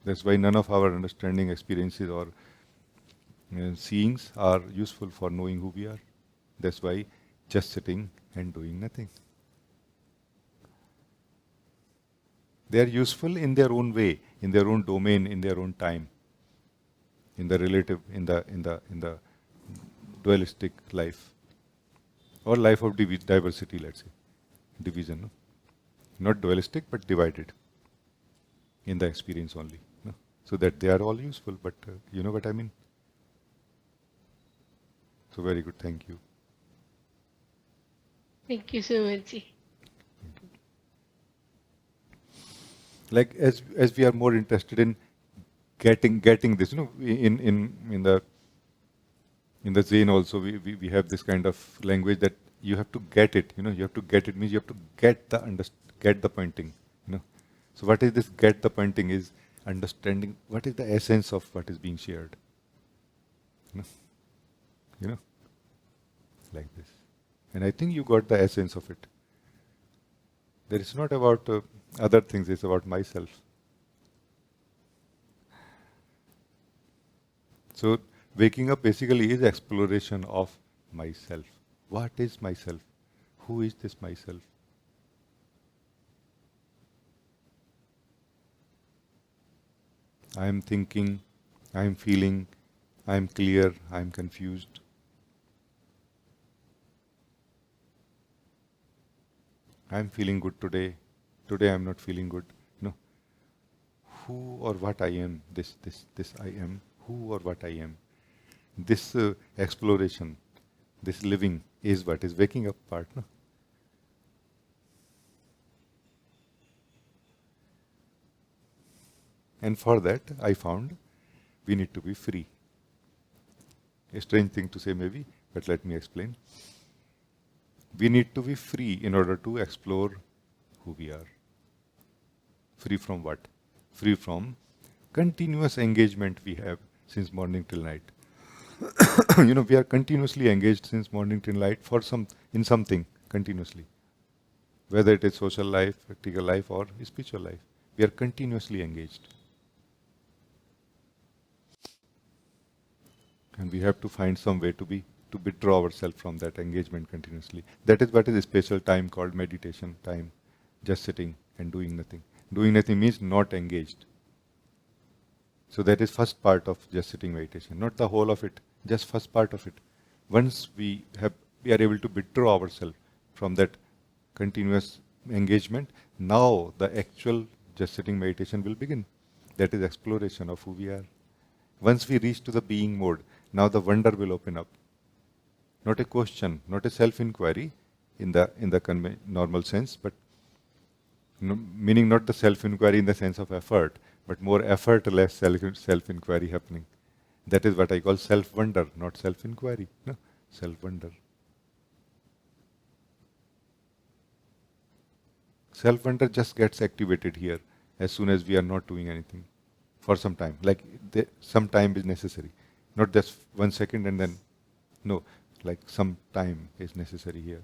That's why none of our understanding, experiences, or seeings are useful for knowing who we are. That's why just sitting and doing nothing. They are useful in their own way, in their own domain, in their own time, in the relative, in the dualistic life, or life of diversity. Let's say division, no? Not dualistic, but divided in the experience only. No? So that they are all useful. But you know what I mean. So very good. Thank you. Thank you so much. Like as we are more interested in getting this, in the Zen also we have this kind of language that you have to get it. You have to get it means you have to get the pointing. So what is this get the pointing is understanding what is the essence of what is being shared. Like this. And I think you got the essence of it. There is not about other things, it's about myself. So waking up basically is exploration of myself. What is myself? Who is this myself? I am thinking, I am feeling, I am clear, I am confused. I am feeling good today. Today I am not feeling good. No. Who or what I am, this I am, who or what I am. This exploration, this living is what is waking up part. No? And for that, I found we need to be free. A strange thing to say maybe, but let me explain. We need to be free in order to explore who we are. Free from what? Free from continuous engagement we have since morning till night. We are continuously engaged since morning till night in something continuously. Whether it is social life, practical life, or spiritual life. We are continuously engaged. And we have to find some way to withdraw ourselves from that engagement continuously. That is what is a special time called meditation time, just sitting and doing nothing. Doing nothing means not engaged. So that is first part of just sitting meditation, not the whole of it, just first part of it. Once we are able to withdraw ourselves from that continuous engagement, now the actual just sitting meditation will begin. That is exploration of who we are. Once we reach to the being mode, now the wonder will open up. Not a question, not a self-inquiry in the normal sense, but meaning not the self-inquiry in the sense of effort, but more effortless self-inquiry happening. That is what I call self-wonder, not self-inquiry. No, self-wonder. Self-wonder just gets activated here as soon as we are not doing anything for some time. Like some time is necessary, not just 1 second and then no. Like some time is necessary here.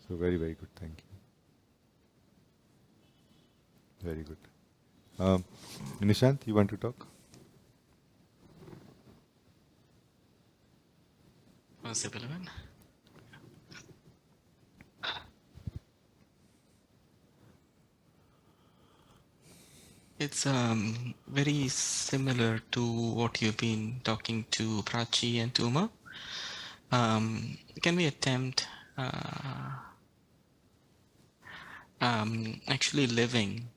So very, very good. Thank you. Very good. Nishant, you want to talk? It's very similar to what you've been talking to Prachi and Tuma. Can we attempt actually living,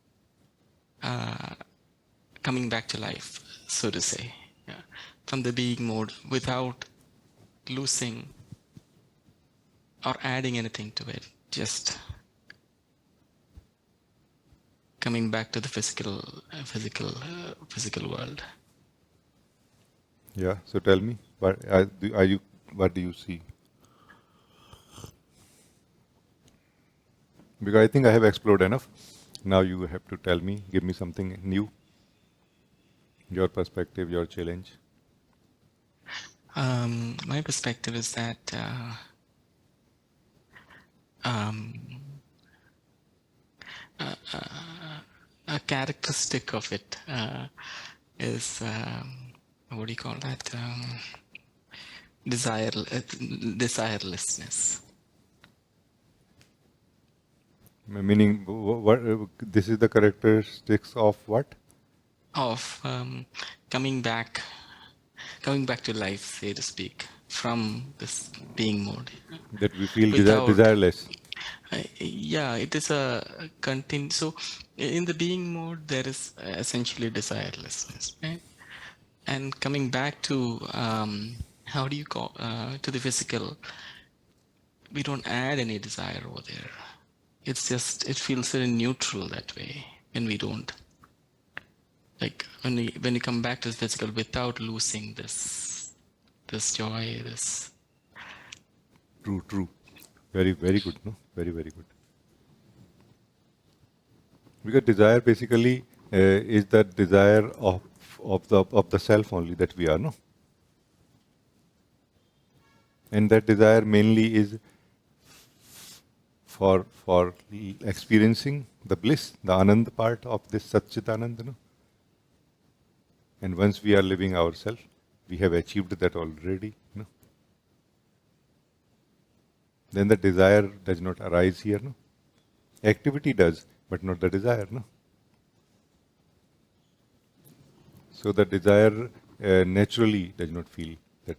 coming back to life, so to say, from the being mode without losing or adding anything to it, just coming back to the physical world. Yeah. So tell me, what do you see? Because I think I have explored enough. Now you have to tell me, give me something new, your perspective, your challenge. My perspective is that um, a characteristic of it is what do you call that? Desirelessness. Meaning, what this is the characteristics of what? Of coming back to life, so to speak, from this being mode. That we feel Without, desireless. yeah, it is a continue. So in the being mode, there is essentially desirelessness, right? And coming back to how do you call to the physical, we don't add any desire over there. It's just, it feels very neutral that way when we don't. Like when you come back to the physical without losing this joy, this. True. Very good, no? Very good. Because desire basically is the desire of the self only that we are, no? And that desire mainly is for experiencing the bliss, the anand part of this Satchitananda, no? And once we are living ourselves, we have achieved that already, no? Then the desire does not arise here, no? Activity does, but not the desire, no? So the desire naturally does not feel that.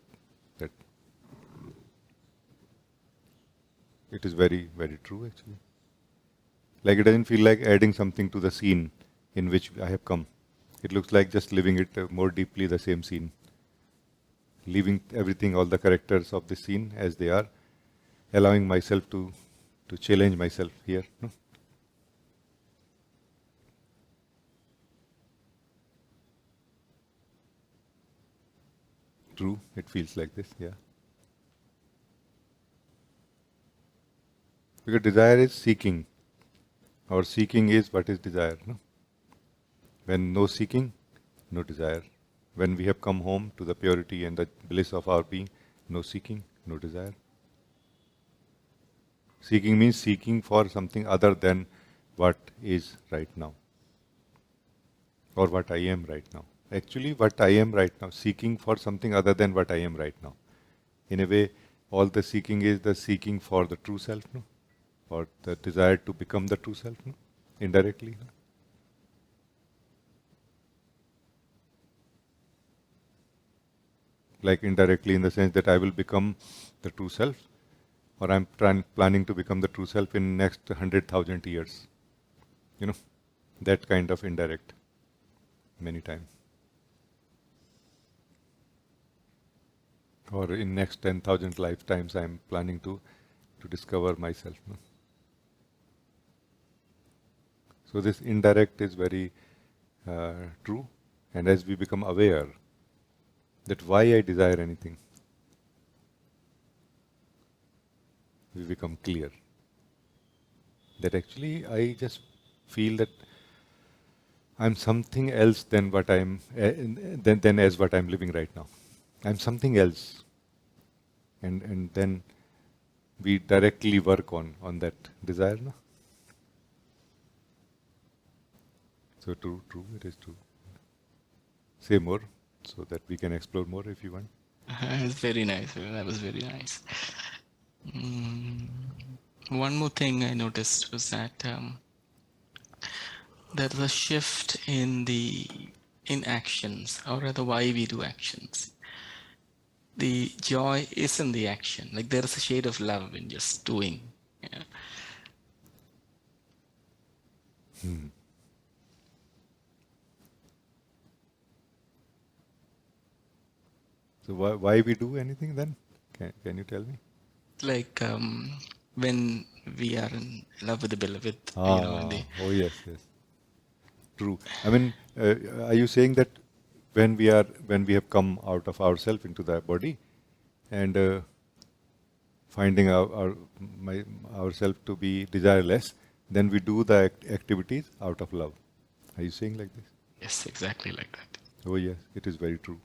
It is very true actually. Like it doesn't feel like adding something to the scene in which I have come. It looks like just living it more deeply, the same scene. Leaving everything, all the characters of the scene as they are, allowing myself to challenge myself here, no? True, it feels like this, yeah. Because desire is seeking. Our seeking is what is desire, no? When no seeking, no desire. When we have come home to the purity and the bliss of our being, no seeking, no desire. Seeking means seeking for something other than what is right now, or what I am right now. Actually, what I am right now, seeking for something other than what I am right now. In a way, all the seeking is the seeking for the true self, no? Or the desire to become the true self, no? Indirectly. No? Like indirectly in the sense that I will become the true self, or I'm planning to become the true self in next 100,000 years. You know, that kind of indirect, many times. Or in next 10,000 lifetimes, I'm planning to discover myself. No? So this indirect is very true, and as we become aware that why I desire anything, we become clear that actually I just feel that I'm something else than what I'm than as what I'm living right now. I'm something else, and then we directly work on that desire. No? So true, it is true. Say more so that we can explore more if you want. It's very nice. That was very nice. One more thing I noticed was that there's a shift in actions, or rather why we do actions. The joy is in the action. Like there is a shade of love in just doing. Yeah. So why we do anything then? Can you tell me? Like when we are in love with the beloved, Oh yes. True. I mean, are you saying that when we have come out of ourself into the body, and finding ourself to be desireless, then we do the activities out of love. Are you saying like this? Yes, exactly like that. Oh yes, it is very true.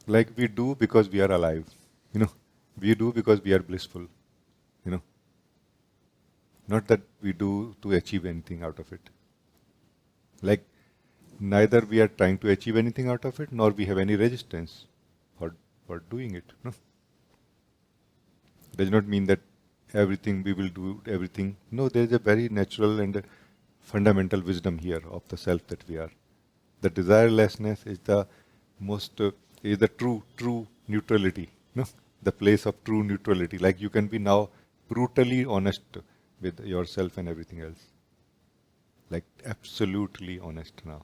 Like we do because we are alive, you know. We do because we are blissful, you know. Not that we do to achieve anything out of it. Like neither we are trying to achieve anything out of it, nor we have any resistance for doing it. No, does not mean that everything we will do everything. No, there is a very natural and fundamental wisdom here of the self that we are. The desirelessness is the most is the true neutrality. No, the place of true neutrality. Like you can be now brutally honest with yourself and everything else. Like absolutely honest now.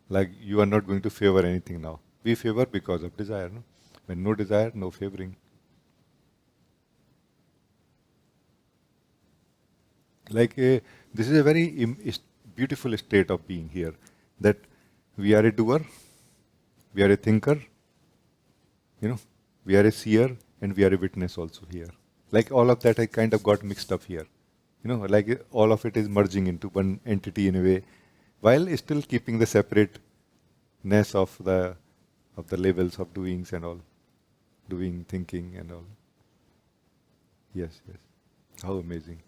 Like you are not going to favor anything now. We favor because of desire. No? When no desire, no favoring. Like this is a very beautiful state of being here. That we are a doer, we are a thinker, you know, we are a seer, and we are a witness also here. Like all of that, I kind of got mixed up here. You know, like all of it is merging into one entity in a way, while still keeping the separateness of the levels of doings and all, doing, thinking, and all. Yes, yes. How amazing.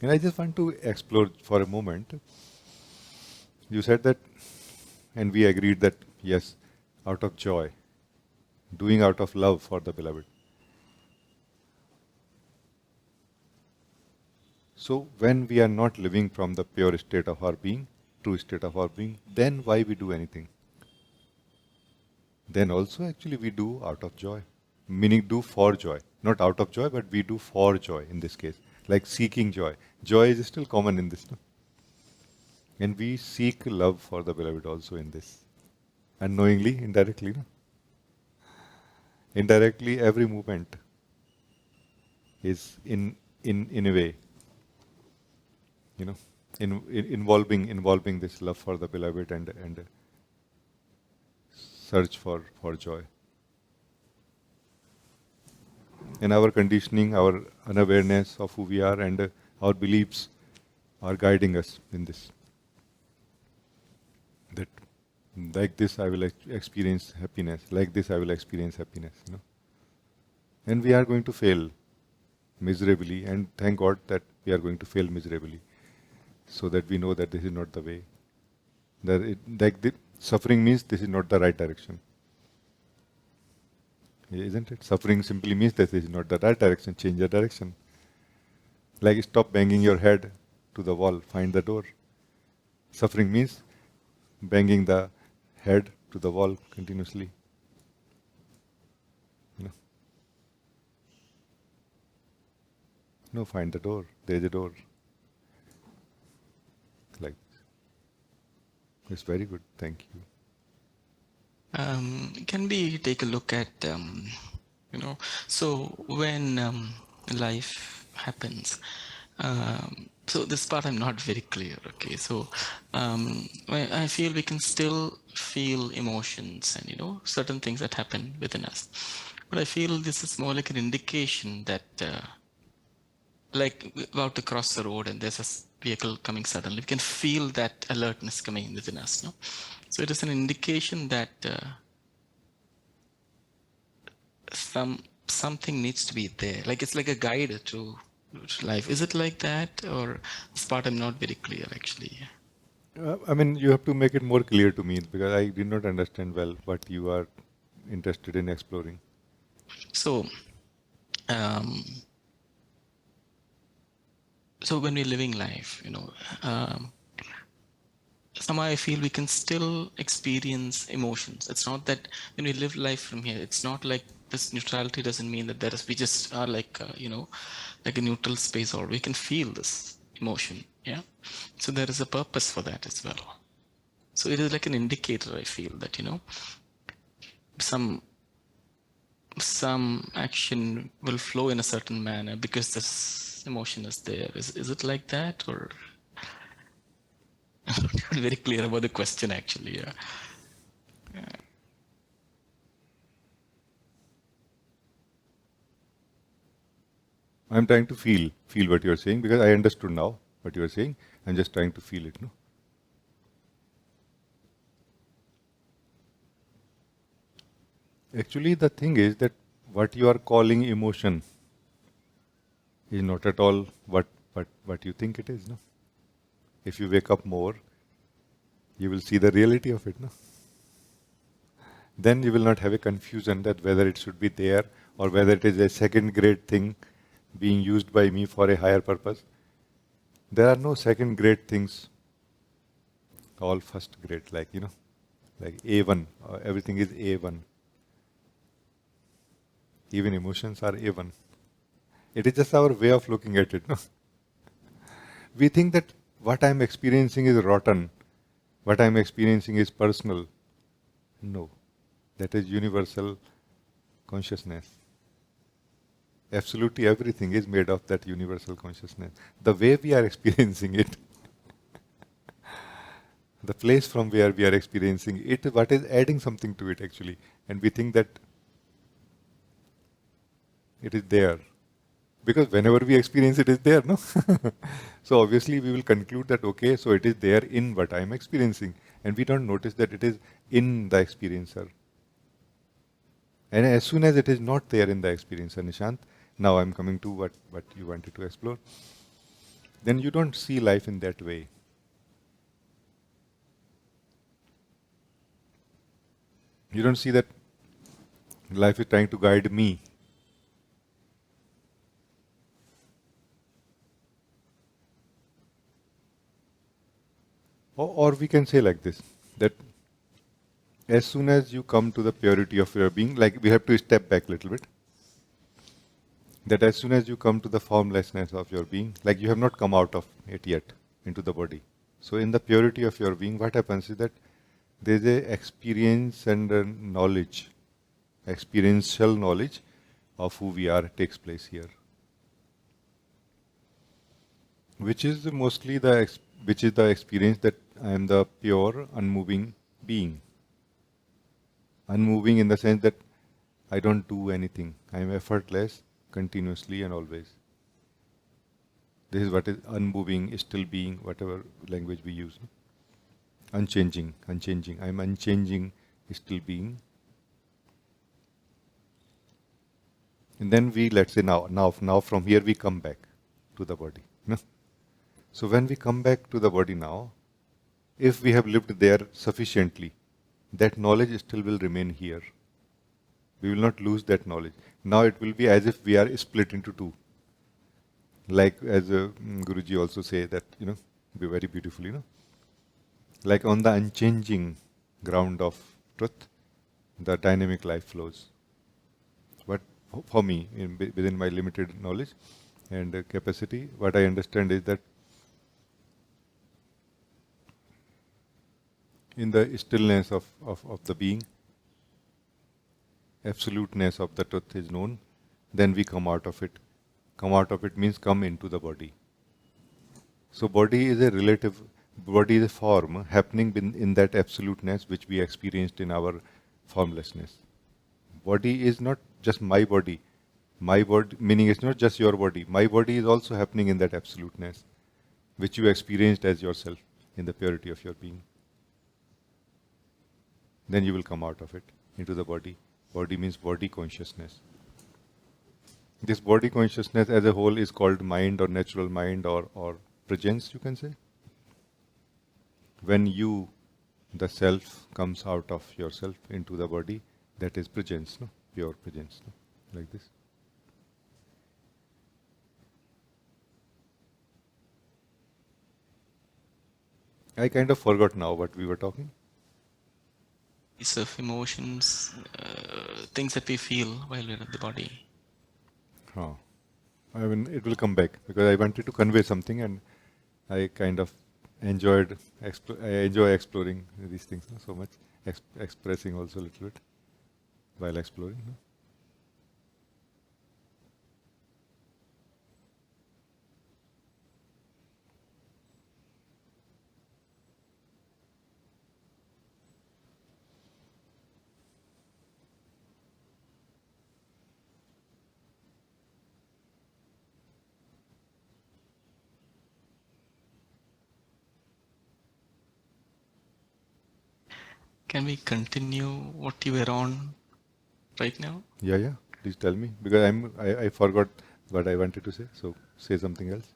And I just want to explore for a moment. You said that, and we agreed that, yes, out of joy, doing out of love for the beloved. So when we are not living from the pure state of our being, true state of our being, then why we do anything? Then also actually we do out of joy. Meaning do for joy. Not out of joy, but we do for joy in this case. Like seeking joy. Joy is still common in this. No? And we seek love for the beloved also in this. Unknowingly, indirectly. No? Indirectly, every movement is in a way, you know, involving this love for the beloved and search for joy. And our conditioning, our unawareness of who we are, and our beliefs are guiding us in this. That like this I will experience happiness, like this I will experience happiness, you know. And we are going to fail miserably, and thank God that we are going to fail miserably, so that we know that this is not the way. That suffering means this is not the right direction. Isn't it? Suffering simply means that this is not the right direction, change the direction. Like stop banging your head to the wall, find the door. Suffering means banging the head to the wall continuously. You know? No, find the door. There is a door. Like this. It's very good. Thank you. Can we take a look at, so when life happens, so this part I'm not very clear, okay? So I feel we can still feel emotions and, certain things that happen within us. But I feel this is more like an indication that, like we're about to cross the road and there's a vehicle coming suddenly, we can feel that alertness coming within us, no? So it is an indication that something needs to be there. Like it's like a guide to life. Is it like that, or this part I'm not very clear actually? I mean, you have to make it more clear to me because I did not understand well what you are interested in exploring. So, so when we're living life, somehow I feel we can still experience emotions. It's not that when we live life from here, it's not like this neutrality doesn't mean that we just are like, like a neutral space, or we can feel this emotion. Yeah. So there is a purpose for that as well. So it is like an indicator, I feel, that, some action will flow in a certain manner because this emotion is there. Is it like that, or? I'm not very clear about the question actually. Yeah. I'm trying to feel what you're saying because I understood now what you're saying. I'm just trying to feel it. No? Actually, the thing is that what you are calling emotion is not at all what you think it is. No? If you wake up more, you will see the reality of it. No? Then you will not have a confusion that whether it should be there or whether it is a second grade thing being used by me for a higher purpose. There are no second grade things, all first grade, like A1, everything is A1. Even emotions are A1. It is just our way of looking at it. No? We think that what I'm experiencing is rotten, what I'm experiencing is personal. No, that is universal consciousness. Absolutely everything is made of that universal consciousness. The way we are experiencing it, the place from where we are experiencing it, what is adding something to it actually. And we think that it is there. Because whenever we experience it is there, no? So obviously we will conclude that, okay, so it is there in what I am experiencing. And we don't notice that it is in the experiencer. And as soon as it is not there in the experiencer, Nishant, now I'm coming to what you wanted to explore, then you don't see life in that way. You don't see that life is trying to guide me. Or we can say like this, that as soon as you come to the purity of your being, like we have to step back a little bit, that as soon as you come to the formlessness of your being, like you have not come out of it yet into the body. So in the purity of your being, what happens is that there is a experience and a knowledge, experiential knowledge of who we are takes place here, which is mostly which is the experience that I am the pure, unmoving being. Unmoving in the sense that I don't do anything. I am effortless, continuously and always. This is what is unmoving, still being, whatever language we use. Unchanging. I am unchanging, still being. And then we, let's say now from here we come back to the body. No? So when we come back to the body now, if we have lived there sufficiently, that knowledge still will remain here. We will not lose that knowledge. Now it will be as if we are split into two. Like as Guruji also say that, be very beautifully, like on the unchanging ground of truth, the dynamic life flows. But for me, within my limited knowledge and capacity, what I understand is that in the stillness of the being, absoluteness of the truth is known, then we come out of it. Come out of it means come into the body. So body is a form happening in that absoluteness which we experienced in our formlessness. Body is not just my body. My body, meaning it's not just your body. My body is also happening in that absoluteness which you experienced as yourself in the purity of your being. Then you will come out of it into the body. Body means body consciousness. This body consciousness as a whole is called mind or natural mind or presence, you can say. When you, the self, comes out of yourself into the body, that is presence, pure presence, like this. I kind of forgot now what we were talking. Piece of emotions, things that we feel while we're in the body. Huh. I mean, it will come back because I wanted to convey something, and I kind of enjoyed. I enjoy exploring these things so much, expressing also a little bit while exploring. can we continue what you were on right now? Yeah. Please tell me, because I forgot what I wanted to say. So say something else.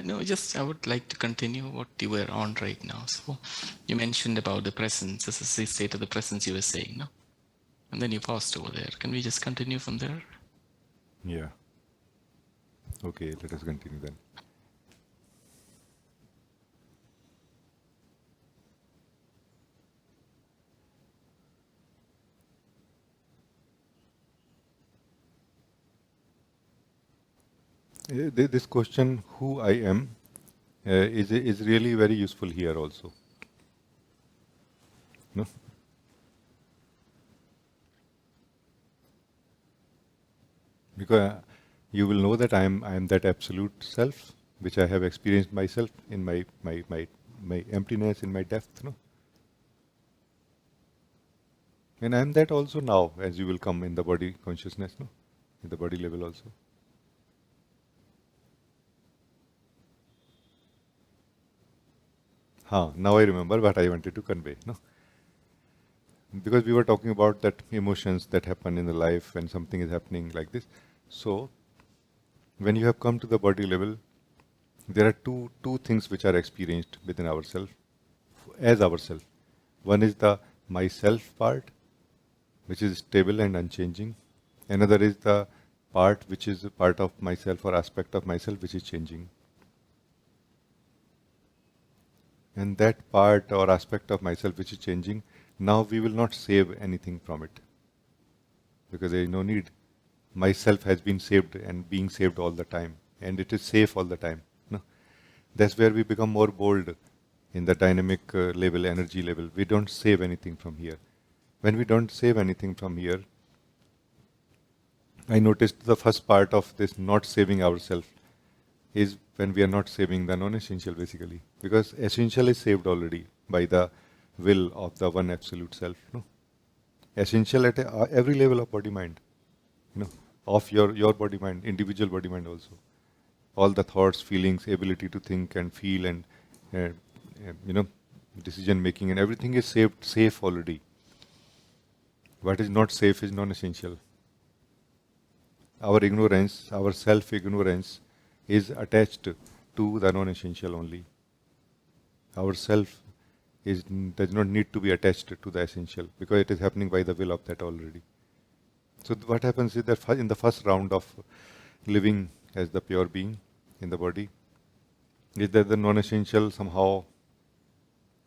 No, just I would like to continue what you were on right now. So you mentioned about the presence, this is the state of the presence you were saying, no? And then you paused over there. Can we just continue from there? Yeah. Okay, let us continue then. This question, who I am, is really very useful here also. No? Because you will know that I am that absolute self, which I have experienced myself in my emptiness, in my depth. No? And I am that also now, as you will come in the body consciousness, no? In the body level also. Now I remember what I wanted to convey. No? Because we were talking about that emotions that happen in the life when something is happening like this. So, when you have come to the body level, there are two things which are experienced within ourselves, as ourselves. One is the myself part, which is stable and unchanging. Another is the part which is a part of myself or aspect of myself which is changing. And that part or aspect of myself which is changing, now we will not save anything from it. Because there is no need. Myself has been saved and being saved all the time. And it is safe all the time. No? That's where we become more bold in the dynamic level, energy level. We don't save anything from here. When we don't save anything from here, I noticed the first part of this not saving ourselves is when we are not saving the non-essential basically. Because essential is saved already by the will of the one absolute self. No? Essential at every level of body mind. Of your body mind, individual body mind also. All the thoughts, feelings, ability to think and feel and decision making and everything is safe already. What is not safe is non-essential. Our ignorance, our self-ignorance is attached to the non-essential only. Our self does not need to be attached to the essential because it is happening by the will of that already. So what happens is that in the first round of living as the pure being in the body, is that the non-essential somehow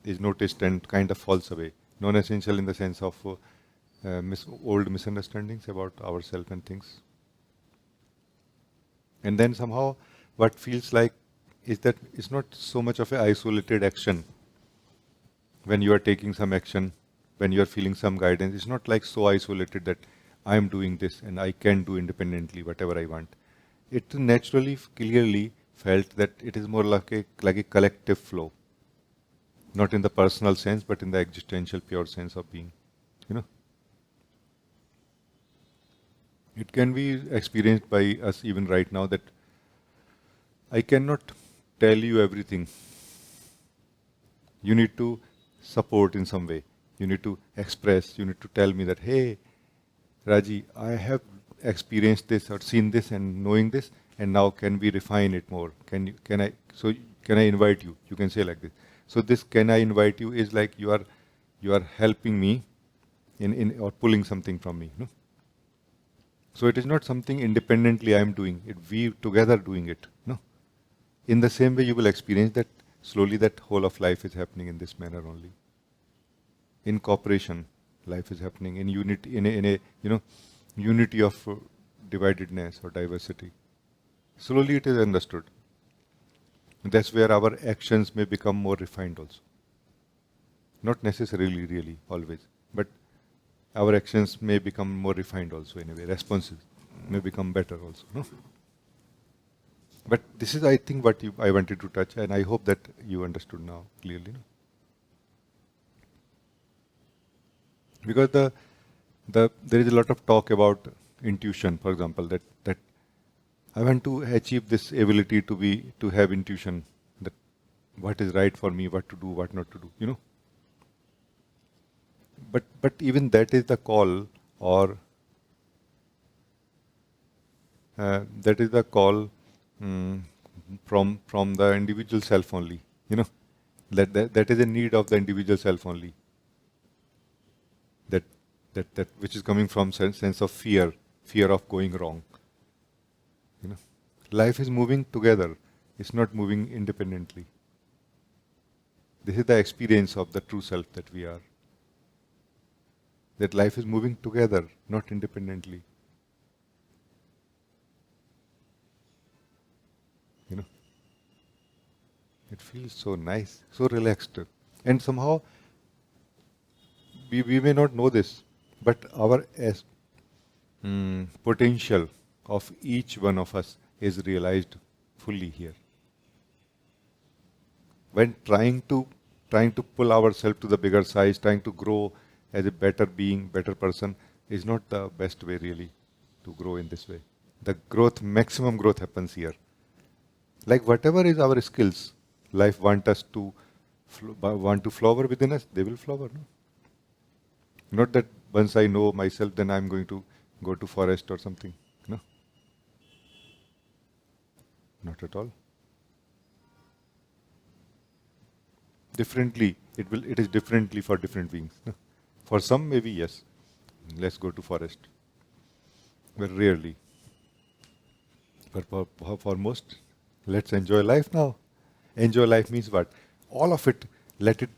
is noticed and kind of falls away. Non-essential in the sense of old misunderstandings about ourselves and things. And then somehow what feels like is that it's not so much of an isolated action. When you are taking some action, when you are feeling some guidance, it's not like so isolated that I am doing this and I can do independently whatever I want. It naturally, clearly felt that it is more like a collective flow. Not in the personal sense, but in the existential pure sense of being. It can be experienced by us even right now that I cannot tell you everything. You need to support in some way. You need to express, you need to tell me that, hey, Rajee, I have experienced this or seen this and knowing this, and now can we refine it more? Can I invite you? You can say like this. So this can I invite you is like you are helping me in or pulling something from me. No? So it is not something independently I am doing it. We together doing it. No. In the same way, you will experience that slowly that whole of life is happening in this manner only. In cooperation, life is happening in unity, in a unity of dividedness or diversity. Slowly it is understood. And that's where our actions may become more refined also. Not necessarily, really, always, but our actions may become more refined also in a way. Responses may become better also. No? But this is, I think, what I wanted to touch, and I hope that you understood now clearly. No? Because there is a lot of talk about intuition, for example, that I want to achieve this ability to have intuition, that what is right for me, what to do, what not to do. But even that is the call, or that is the call mm, from the individual self only. You know, that is a need of the individual self only. That that which is coming from sense of fear of going wrong. You know, life is moving together. It's not moving independently. This is the experience of the true self that we are. That life is moving together, not independently. You know, it feels so nice, so relaxed, and somehow we may not know this, but our potential of each one of us is realized fully here. When trying to pull ourselves to the bigger size, trying to grow as a better being, better person, is not the best way really to grow in this way. The growth, maximum growth happens here. Like whatever is our skills, life want us to want to flower within us, they will flower. No? Not that once I know myself, then I'm going to go to forest or something. No, not at all. Differently, it is differently for different beings. No? For some, maybe yes. Let's go to forest. But rarely. But for most, let's enjoy life now. Enjoy life means what? All of it. Let it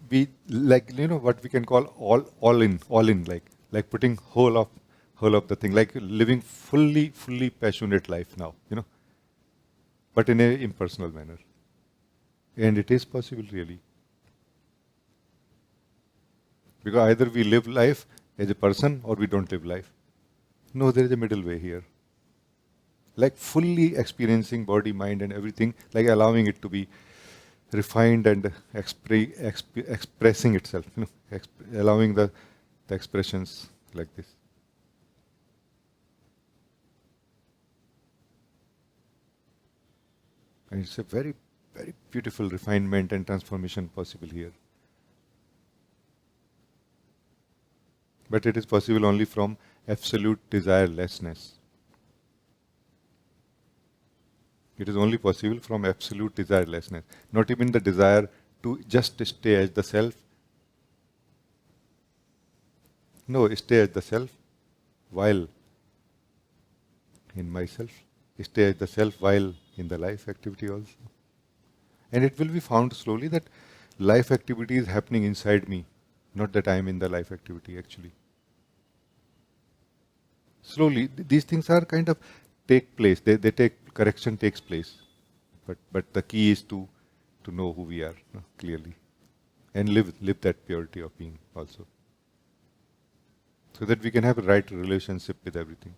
be like what we can call all in like putting whole of the thing, like living fully passionate life now. But in a impersonal manner, and it is possible really, because either we live life as a person or we don't live life. No, there is a middle way here. Like fully experiencing body, mind, and everything, like allowing it to be refined and expressing itself, allowing the expressions like this. And it's a very, very beautiful refinement and transformation possible here. But it is possible only from absolute desirelessness. It is only possible from absolute desirelessness. Not even the desire to just stay as the self. No, stay as the self while in myself. Stay as the self while in the life activity also. And it will be found slowly that life activity is happening inside me, not that I am in the life activity actually. Slowly, these things are kind of take place. They take, correction takes place. But the key is to know who we are clearly, and live that purity of being also, so that we can have a right relationship with everything.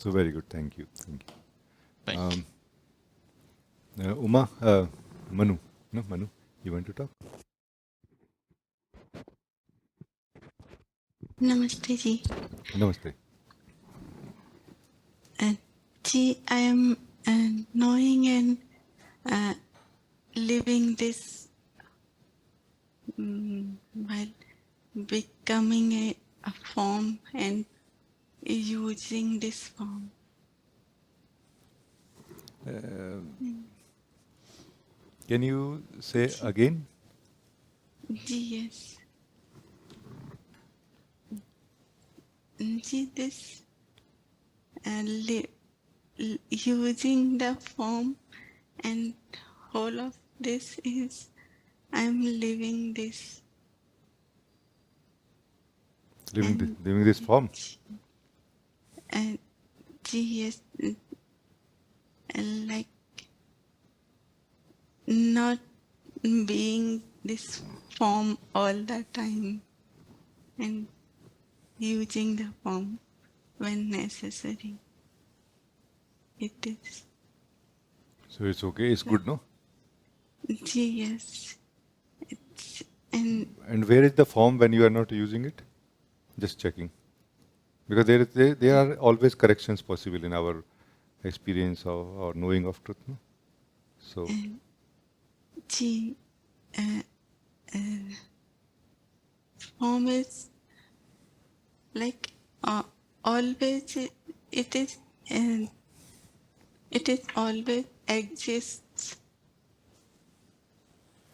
So very good. Thank you. Thank you. Uma, Manu. No, Manu, you want to talk? Namaste ji. Namaste. Ji, I am knowing and living this while becoming a form and using this form. Can you say again? Ji, yes. Ji, this using the form and whole of this is I am living this. Living this form. Yes, like not being this form all the time and using the form when necessary. It is. So it's okay, it's good, no? Yes. It's, and And where is the form when you are not using it? Just checking. Because there are always corrections possible in our experience or knowing of truth, no? So, G, uh, uh, form is like always it is uh, it is always exists,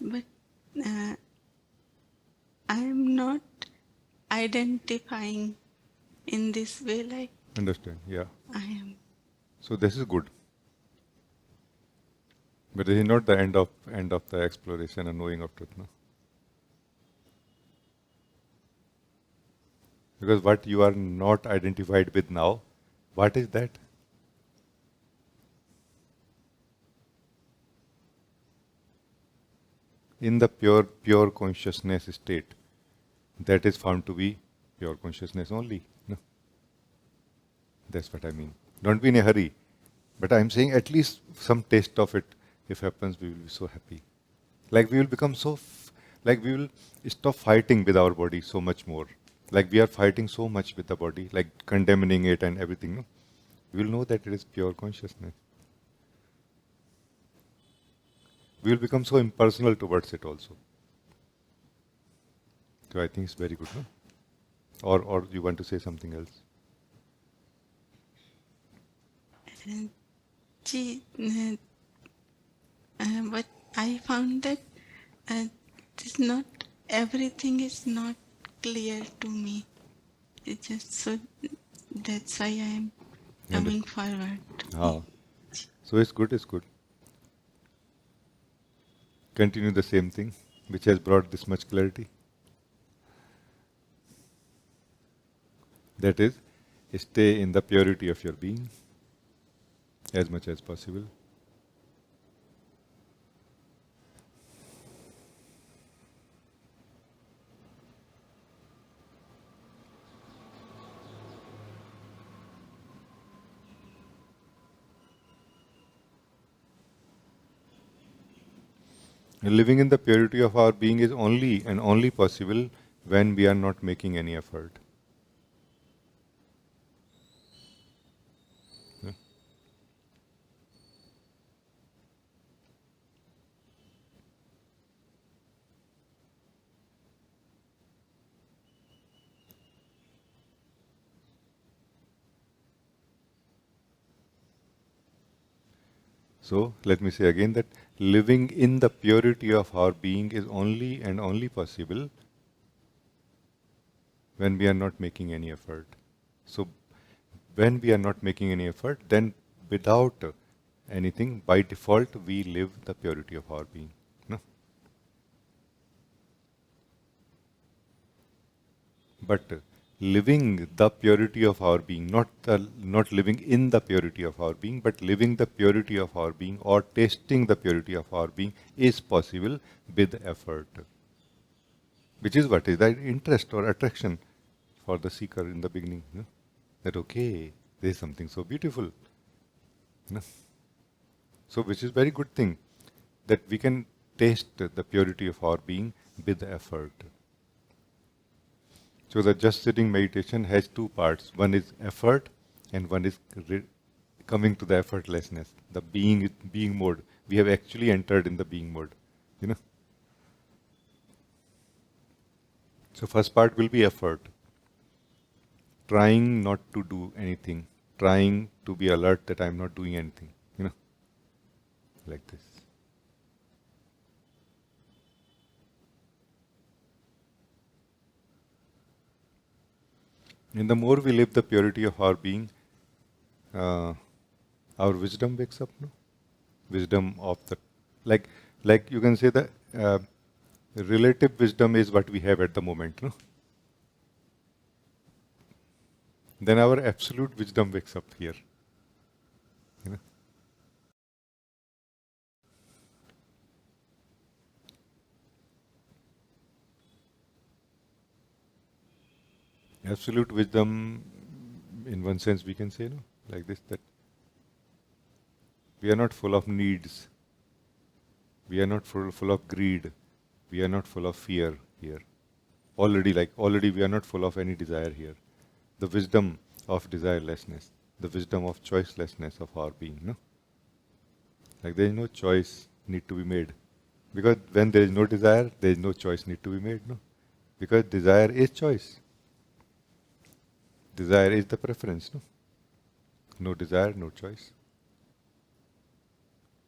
but uh, I am not identifying in this way like understand, yeah. I am. So this is good. But this is not the end of the exploration and knowing of truth, no? Because what you are not identified with now, what is that? In the pure consciousness state, that is found to be pure consciousness only. No? That's what I mean. Don't be in a hurry. But I'm saying at least some taste of it, if happens, we will be so happy. Like we will become like we will stop fighting with our body so much more. Like we are fighting so much with the body, like condemning it and everything. No? We will know that it is pure consciousness. We will become so impersonal towards it also. So I think it's very good, no? Or you want to say something else? And G, but I found that it's not everything is not clear to me. It's just so that's why I am coming forward. Ah. So it's good, it's good. Continue the same thing, which has brought this much clarity. That is, stay in the purity of your being as much as possible. And living in the purity of our being is only and only possible when we are not making any effort. Yeah. So let me say again that living in the purity of our being is only and only possible when we are not making any effort. So when we are not making any effort, then without anything, by default, we live the purity of our being. No? But living the purity of our being, not living in the purity of our being, but living the purity of our being or tasting the purity of our being is possible with effort. Which is what is that interest or attraction for the seeker in the beginning. No? That okay, there is something so beautiful. No? So which is very good thing that we can taste the purity of our being with effort. So the just sitting meditation has two parts. One is effort and one is coming to the effortlessness, the being mode. We have actually entered in the being mode. You know. So first part will be effort. Trying not to do anything. Trying to be alert that I'm not doing anything. You know. Like this. And the more we live the purity of our being, our wisdom wakes up. No? Wisdom of the like you can say the relative wisdom is what we have at the moment. No? Then our absolute wisdom wakes up here. You know? Absolute wisdom, in one sense, we can say, no, like this, that we are not full of needs, we are not full of greed, we are not full of fear here. Already we are not full of any desire here. The wisdom of desirelessness, the wisdom of choicelessness of our being, no? Like there is no choice need to be made. Because when there is no desire, there is no choice need to be made, no? Because desire is choice. Desire is the preference, no? No desire, no choice.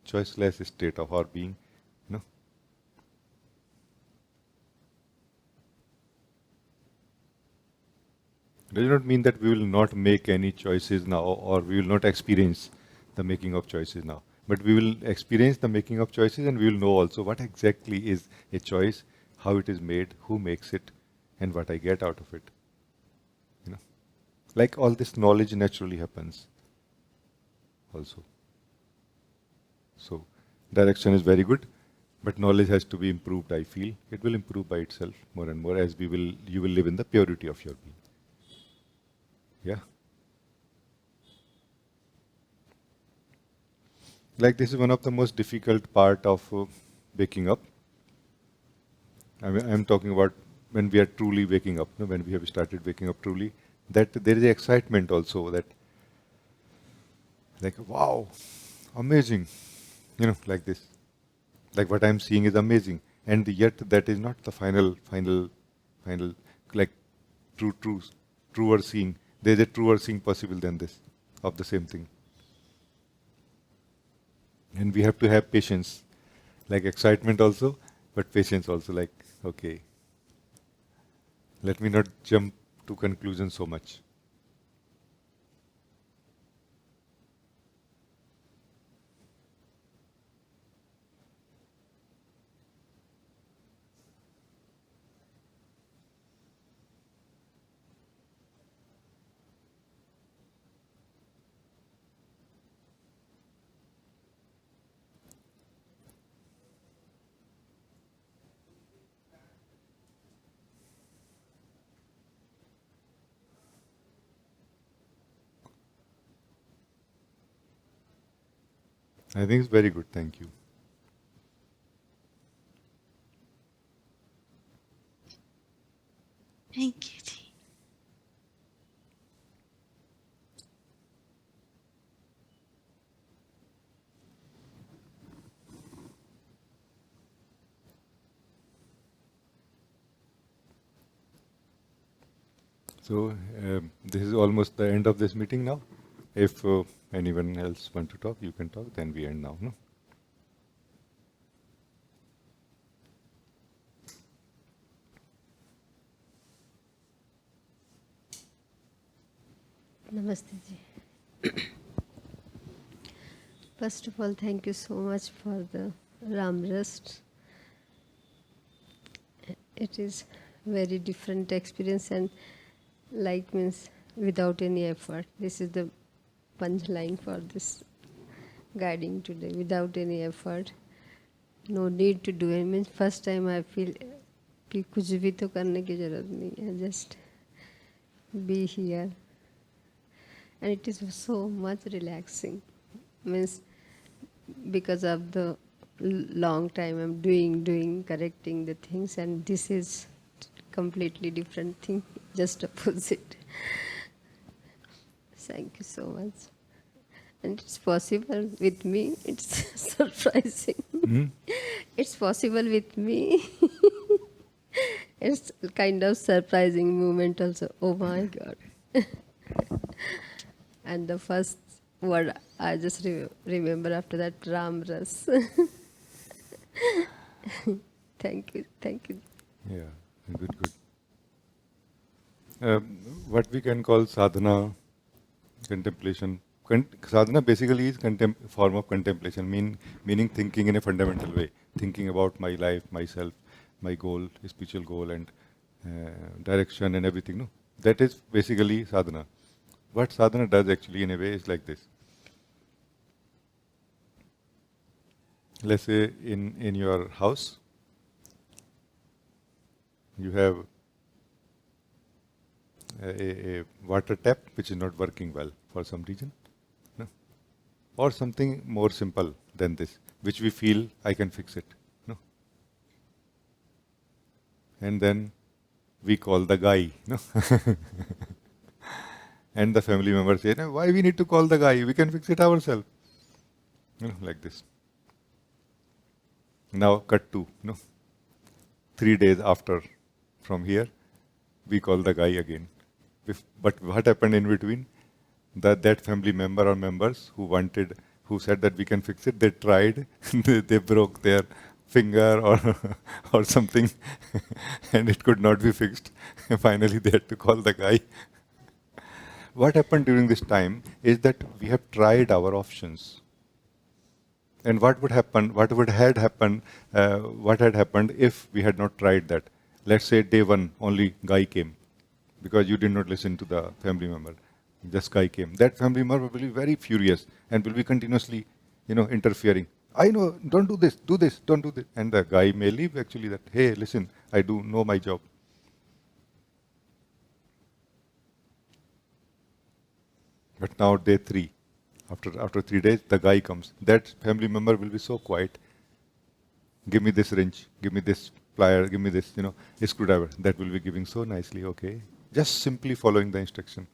Choiceless state of our being, no? Does not mean that we will not make any choices now or we will not experience the making of choices now. But we will experience the making of choices and we will know also what exactly is a choice, how it is made, who makes it, and what I get out of it. You know, like all this knowledge naturally happens also. So direction is very good, but knowledge has to be improved, I feel. It will improve by itself more and more as you will live in the purity of your being. Yeah. Like this is one of the most difficult part of waking up. I'm talking about when we are truly waking up, no? When we have started waking up truly, that there is excitement also that, like, wow, amazing, like this. Like what I'm seeing is amazing, and yet that is not the final, like truer seeing. There is a truer seeing possible than this of the same thing. And we have to have patience, like excitement also, but patience also, like, okay, let me not jump to conclusion so much. I think it's very good, thank you. Thank you, Ji. So this is almost the end of this meeting now. If anyone else want to talk, you can talk, then we end now, no? Namaste ji. First of all, thank you so much for the Ram Rest. It is very different experience and like means without any effort. This is the punchline for this guiding today. Without any effort, no need to do it. Means first time I feel कि कुछ भी तो करने की जरूरत नहीं है. Just be here. And it is so much relaxing. Means because of the long time I'm doing, correcting the things, and this is completely different thing, just opposite. Thank you so much. And it's possible with me. It's surprising. It's possible with me. It's kind of surprising moment also. Oh my God. And the first word I just remember after that, Ram Ras. Thank you. Yeah, good. What we can call sadhana, contemplation. Sadhana basically is form of contemplation, meaning thinking in a fundamental way, thinking about my life, myself, my goal, spiritual goal, and direction and everything. No, that is basically sadhana. What sadhana does actually in a way is like this. Let's say in your house, you have a water tap which is not working well for some reason, no? Or something more simple than this, which we feel I can fix it, no? And then we call the guy, no? And the family members say, no, why we need to call the guy? We can fix it ourselves, like this. Now cut to, 3 days after from here, we call the guy again. But what happened in between? That family member or members who said that we can fix it, they tried, they broke their finger or something, and it could not be fixed. Finally, they had to call the guy. What happened during this time is that we have tried our options. And what had happened if we had not tried that? Let's say day 1 only guy came, because you did not listen to the family member. Just guy came. That family member will be very furious and will be continuously, interfering. I know, don't do this, don't do this. And the guy may leave actually that, hey, listen, I do know my job. But now day 3, after 3 days, the guy comes. That family member will be so quiet. Give me this wrench, give me this plier, give me this, screwdriver. That will be giving so nicely, okay. Just simply following the instruction.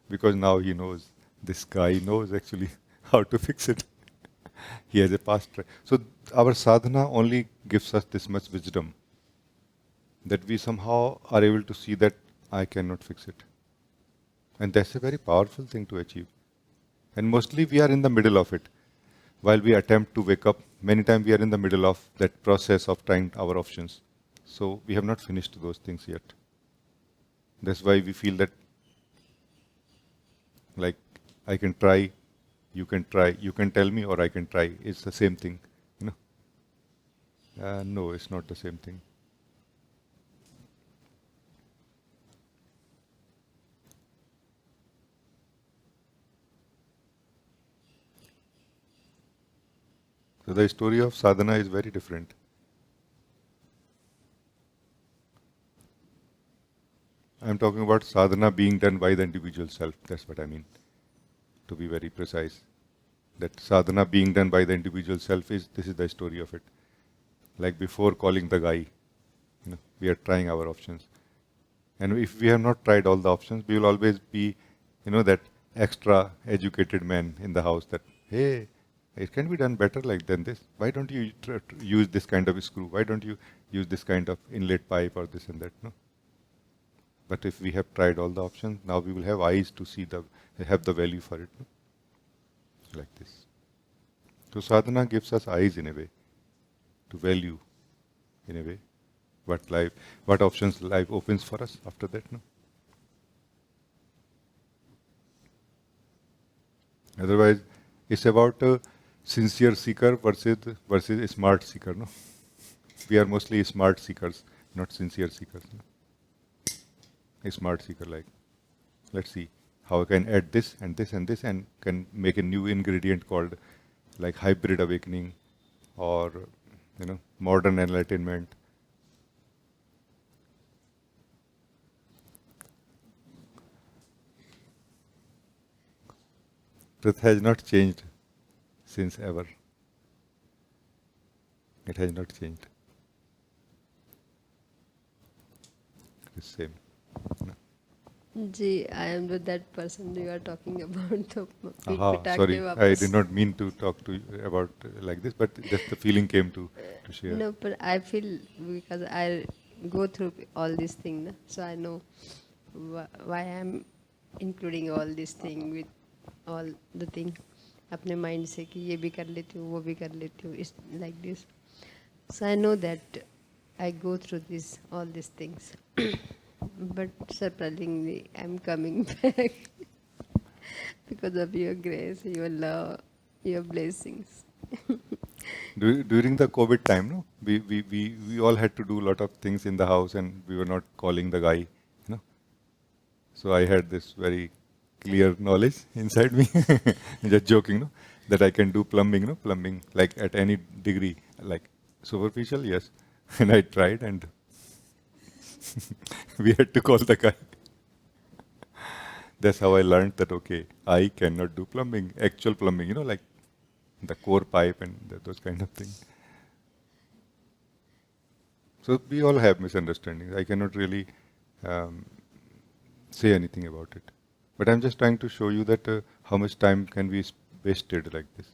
Because now he knows, this guy knows actually how to fix it. He has a past track. So our sadhana only gives us this much wisdom, that we somehow are able to see that I cannot fix it. And that's a very powerful thing to achieve. And mostly we are in the middle of it. While we attempt to wake up, many times we are in the middle of that process of trying our options. So we have not finished those things yet. That's why we feel that, like, I can try, you can tell me, or I can try. It's the same thing, no, it's not the same thing. So the story of sadhana is very different. I'm talking about sadhana being done by the individual self. That's what I mean, to be very precise. That sadhana being done by the individual self this is the story of it. Like before calling the guy, we are trying our options. And if we have not tried all the options, we will always be, that extra educated man in the house that, hey, it can be done better than this. Why don't you use this kind of screw? Why don't you use this kind of inlet pipe or this and that? No. But if we have tried all the options, now we will have eyes to see have the value for it. No? Like this. So sadhana gives us eyes in a way, to value in a way what options life opens for us after that. No? Otherwise, it's about a sincere seeker versus a smart seeker. No, we are mostly smart seekers, not sincere seekers. No? A smart seeker, like, let's see how I can add this and this and this, and can make a new ingredient called like hybrid awakening, or modern enlightenment. Truth has not changed since ever. It has not changed. It's same. No. Gee, I am that person you are talking about. Sorry, I did not mean to talk to you about like this, but just the feeling came to share. No, but I feel, because I go through all these things, so I know why I am including all this thing with all the thing. अपने mind से कि ये भी कर लेती हूँ, वो भी कर लेती हूँ, it's like this. So I know that I go through all these things. But surprisingly, I'm coming back because of your grace, your love, your blessings. During the COVID time, no, we all had to do a lot of things in the house, and we were not calling the guy, So I had this very clear knowledge inside me, just joking, no, that I can do plumbing, plumbing like at any degree, like superficial, yes, and I tried, and we had to call the guy. That's how I learned that, okay, I cannot do plumbing, actual plumbing, like the core pipe and those kind of things. So we all have misunderstandings. I cannot really um, say anything about it. But I'm just trying to show you that how much time can be wasted like this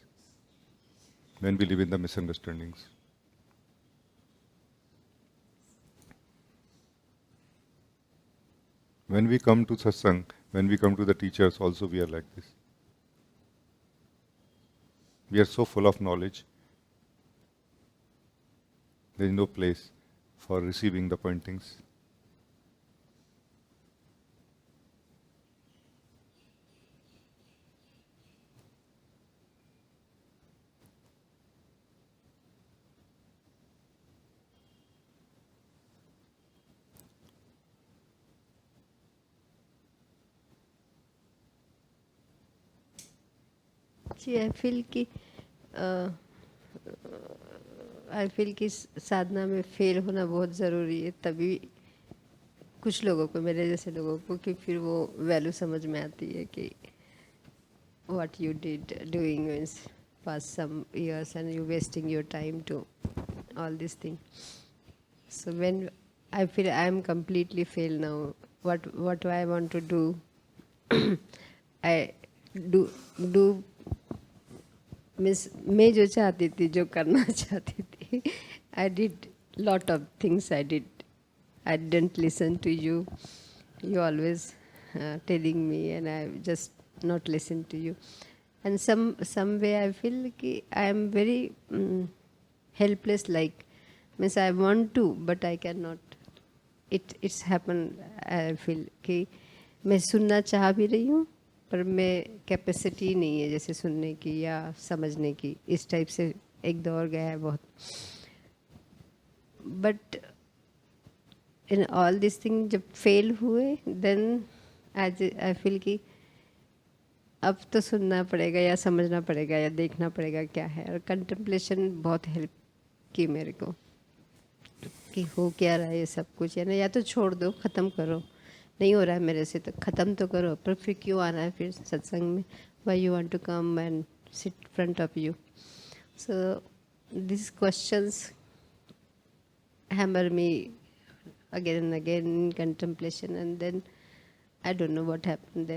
when we live in the misunderstandings. When we come to satsang, when we come to the teachers, also we are like this. We are so full of knowledge. There is no place for receiving the pointings. जी I feel कि साधना में fail होना बहुत ज़रूरी है, तभी कुछ लोगों को, मेरे जैसे लोगों को, कि फिर वो वैल्यू समझ में आती है कि what you did doing means past some years and you wasting your time to all these things. So when I feel I am completely failed now, what do I want to do? I do means मैं जो चाहती थी, जो करना चाहती थी, I did lot of things. I didn't listen to you. You always telling me, and I just not listen to you. And some way I feel कि I am very helpless. Like means I want to, but I cannot. It's happened. I feel कि मैं सुनना चाह भी रही हूँ, पर मैं कैपेसिटी नहीं है जैसे सुनने की या समझने की. इस टाइप से एक दौर गया है बहुत. But in all this thing जब फेल हुए, देन आई फील कि अब तो सुनना पड़ेगा या समझना पड़ेगा या देखना पड़ेगा क्या है. और कंटेम्पलेशन बहुत हेल्प की मेरे को कि हो क्या रहा है ये सब कुछ, है ना. या तो छोड़ दो, ख़त्म करो, नहीं हो रहा है मेरे से तो ख़त्म तो करो, पर फिर क्यों आना है फिर सत्संग में? Why you want to come and sit front of you? So this questions hammer me again and again in contemplation, and then I don't know what happened.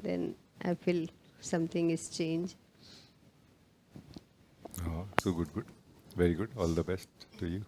Then I feel something is changed. Oh, so good. Very good. All the best to you.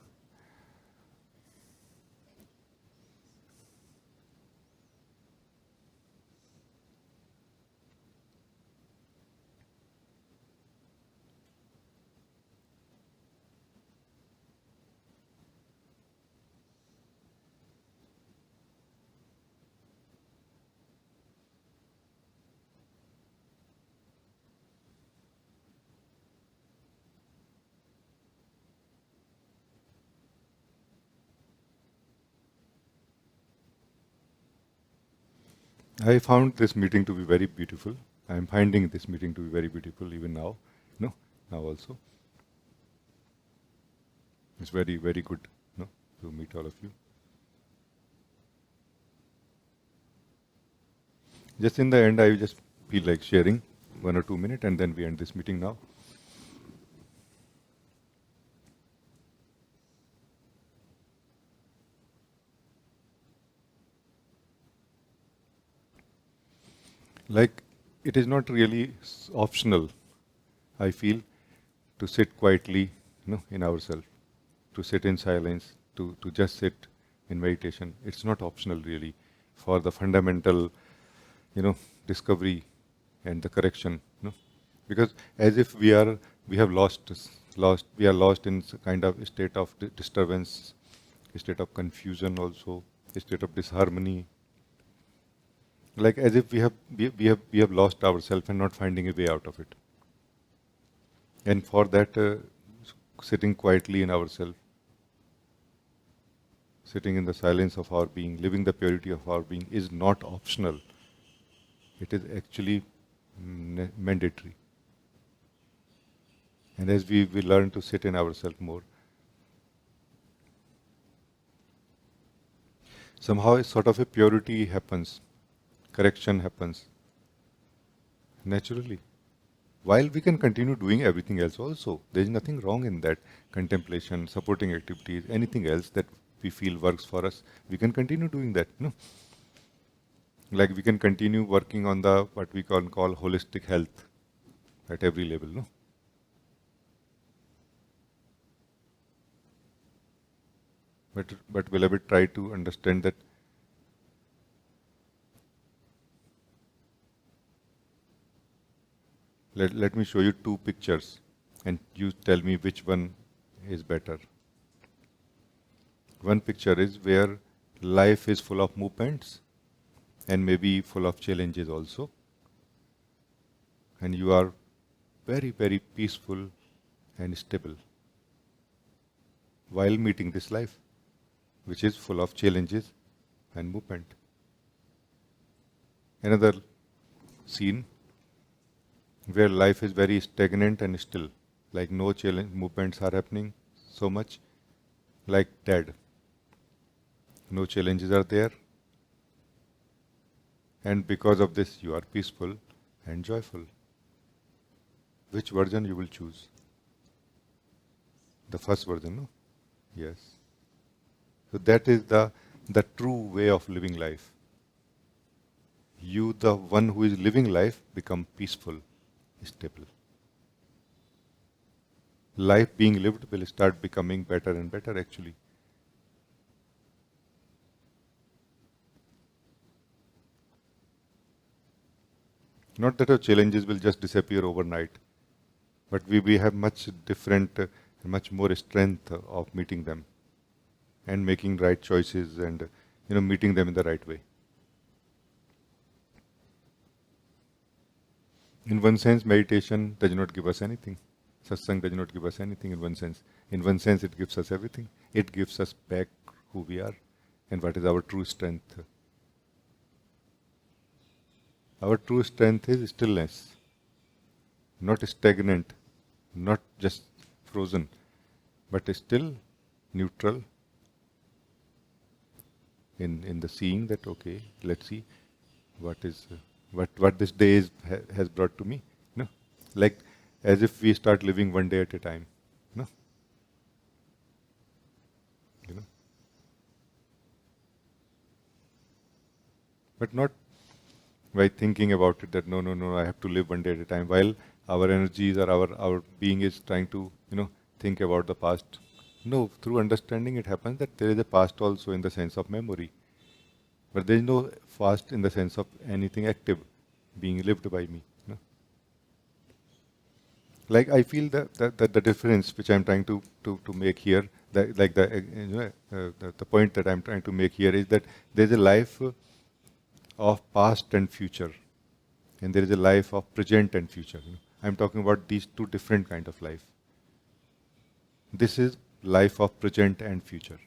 I found this meeting to be very beautiful. I am finding this meeting to be very beautiful even now. No, now also. It's very, very good, no, to meet all of you. Just in the end, I just feel like sharing 1 or 2 minutes, and then we end this meeting now. Like, it is not really optional, I feel, to sit quietly, in ourselves, to sit in silence, to just sit in meditation. It's not optional really for the fundamental, discovery and the correction, because as if we are lost, in kind of state of disturbance, a state of confusion also, a state of disharmony. Like as if we have lost ourselves and not finding a way out of it. And for that, sitting quietly in ourselves, sitting in the silence of our being, living the purity of our being is not optional. It is actually mandatory. And as we learn to sit in ourselves more, somehow a sort of a purity happens, correction happens naturally. While we can continue doing everything else also, there is nothing wrong in that. Contemplation, supporting activities, anything else that we feel works for us, we can continue doing that. No, like we can continue working on the what we call holistic health at every level. No, but beloved, try to understand that let me show you two pictures and you tell me which one is better. One picture is where life is full of movements and maybe full of challenges also. And you are very, very peaceful and stable while meeting this life, which is full of challenges and movement. Another scene where life is very stagnant and still, like no challenge, movements are happening so much, like dead. No challenges are there, and because of this you are peaceful and joyful. Which version you will choose? The first version, no? Yes. So that is the true way of living life. You, the one who is living life, become peaceful, stable. Life being lived will start becoming better and better actually. Not that our challenges will just disappear overnight, but we have much different, much more strength of meeting them and making right choices and meeting them in the right way. In one sense, meditation does not give us anything. Satsang does not give us anything in one sense. In one sense, it gives us everything. It gives us back who we are and what is our true strength. Our true strength is stillness, not stagnant, not just frozen, but still neutral in the seeing that, okay, let's see what this day has brought to me. No? Like as if we start living one day at a time. No? But not by thinking about it that no, I have to live one day at a time, while our energies or our being is trying to, think about the past. No, through understanding it happens that there is a past also in the sense of memory. But there is no past in the sense of anything active being lived by me. Like I feel that the difference which I'm trying to make here, the point that I'm trying to make here is that there's a life of past and future, and there is a life of present and future. I'm talking about these two different kind of life. This is life of present and future.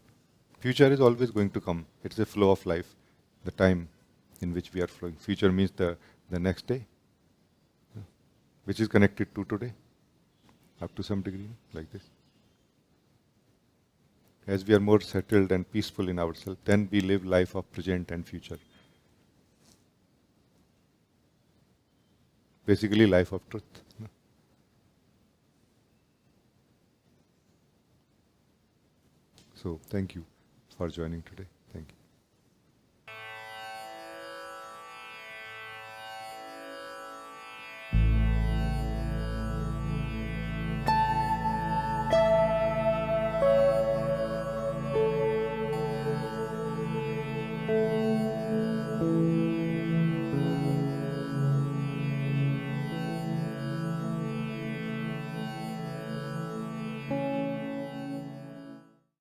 Future is always going to come. It's a flow of life, the time in which we are flowing. Future means the next day, which is connected to today, up to some degree, like this. As we are more settled and peaceful in ourselves, then we live life of present and future. Basically, life of truth. So, thank you for joining today. Thank you.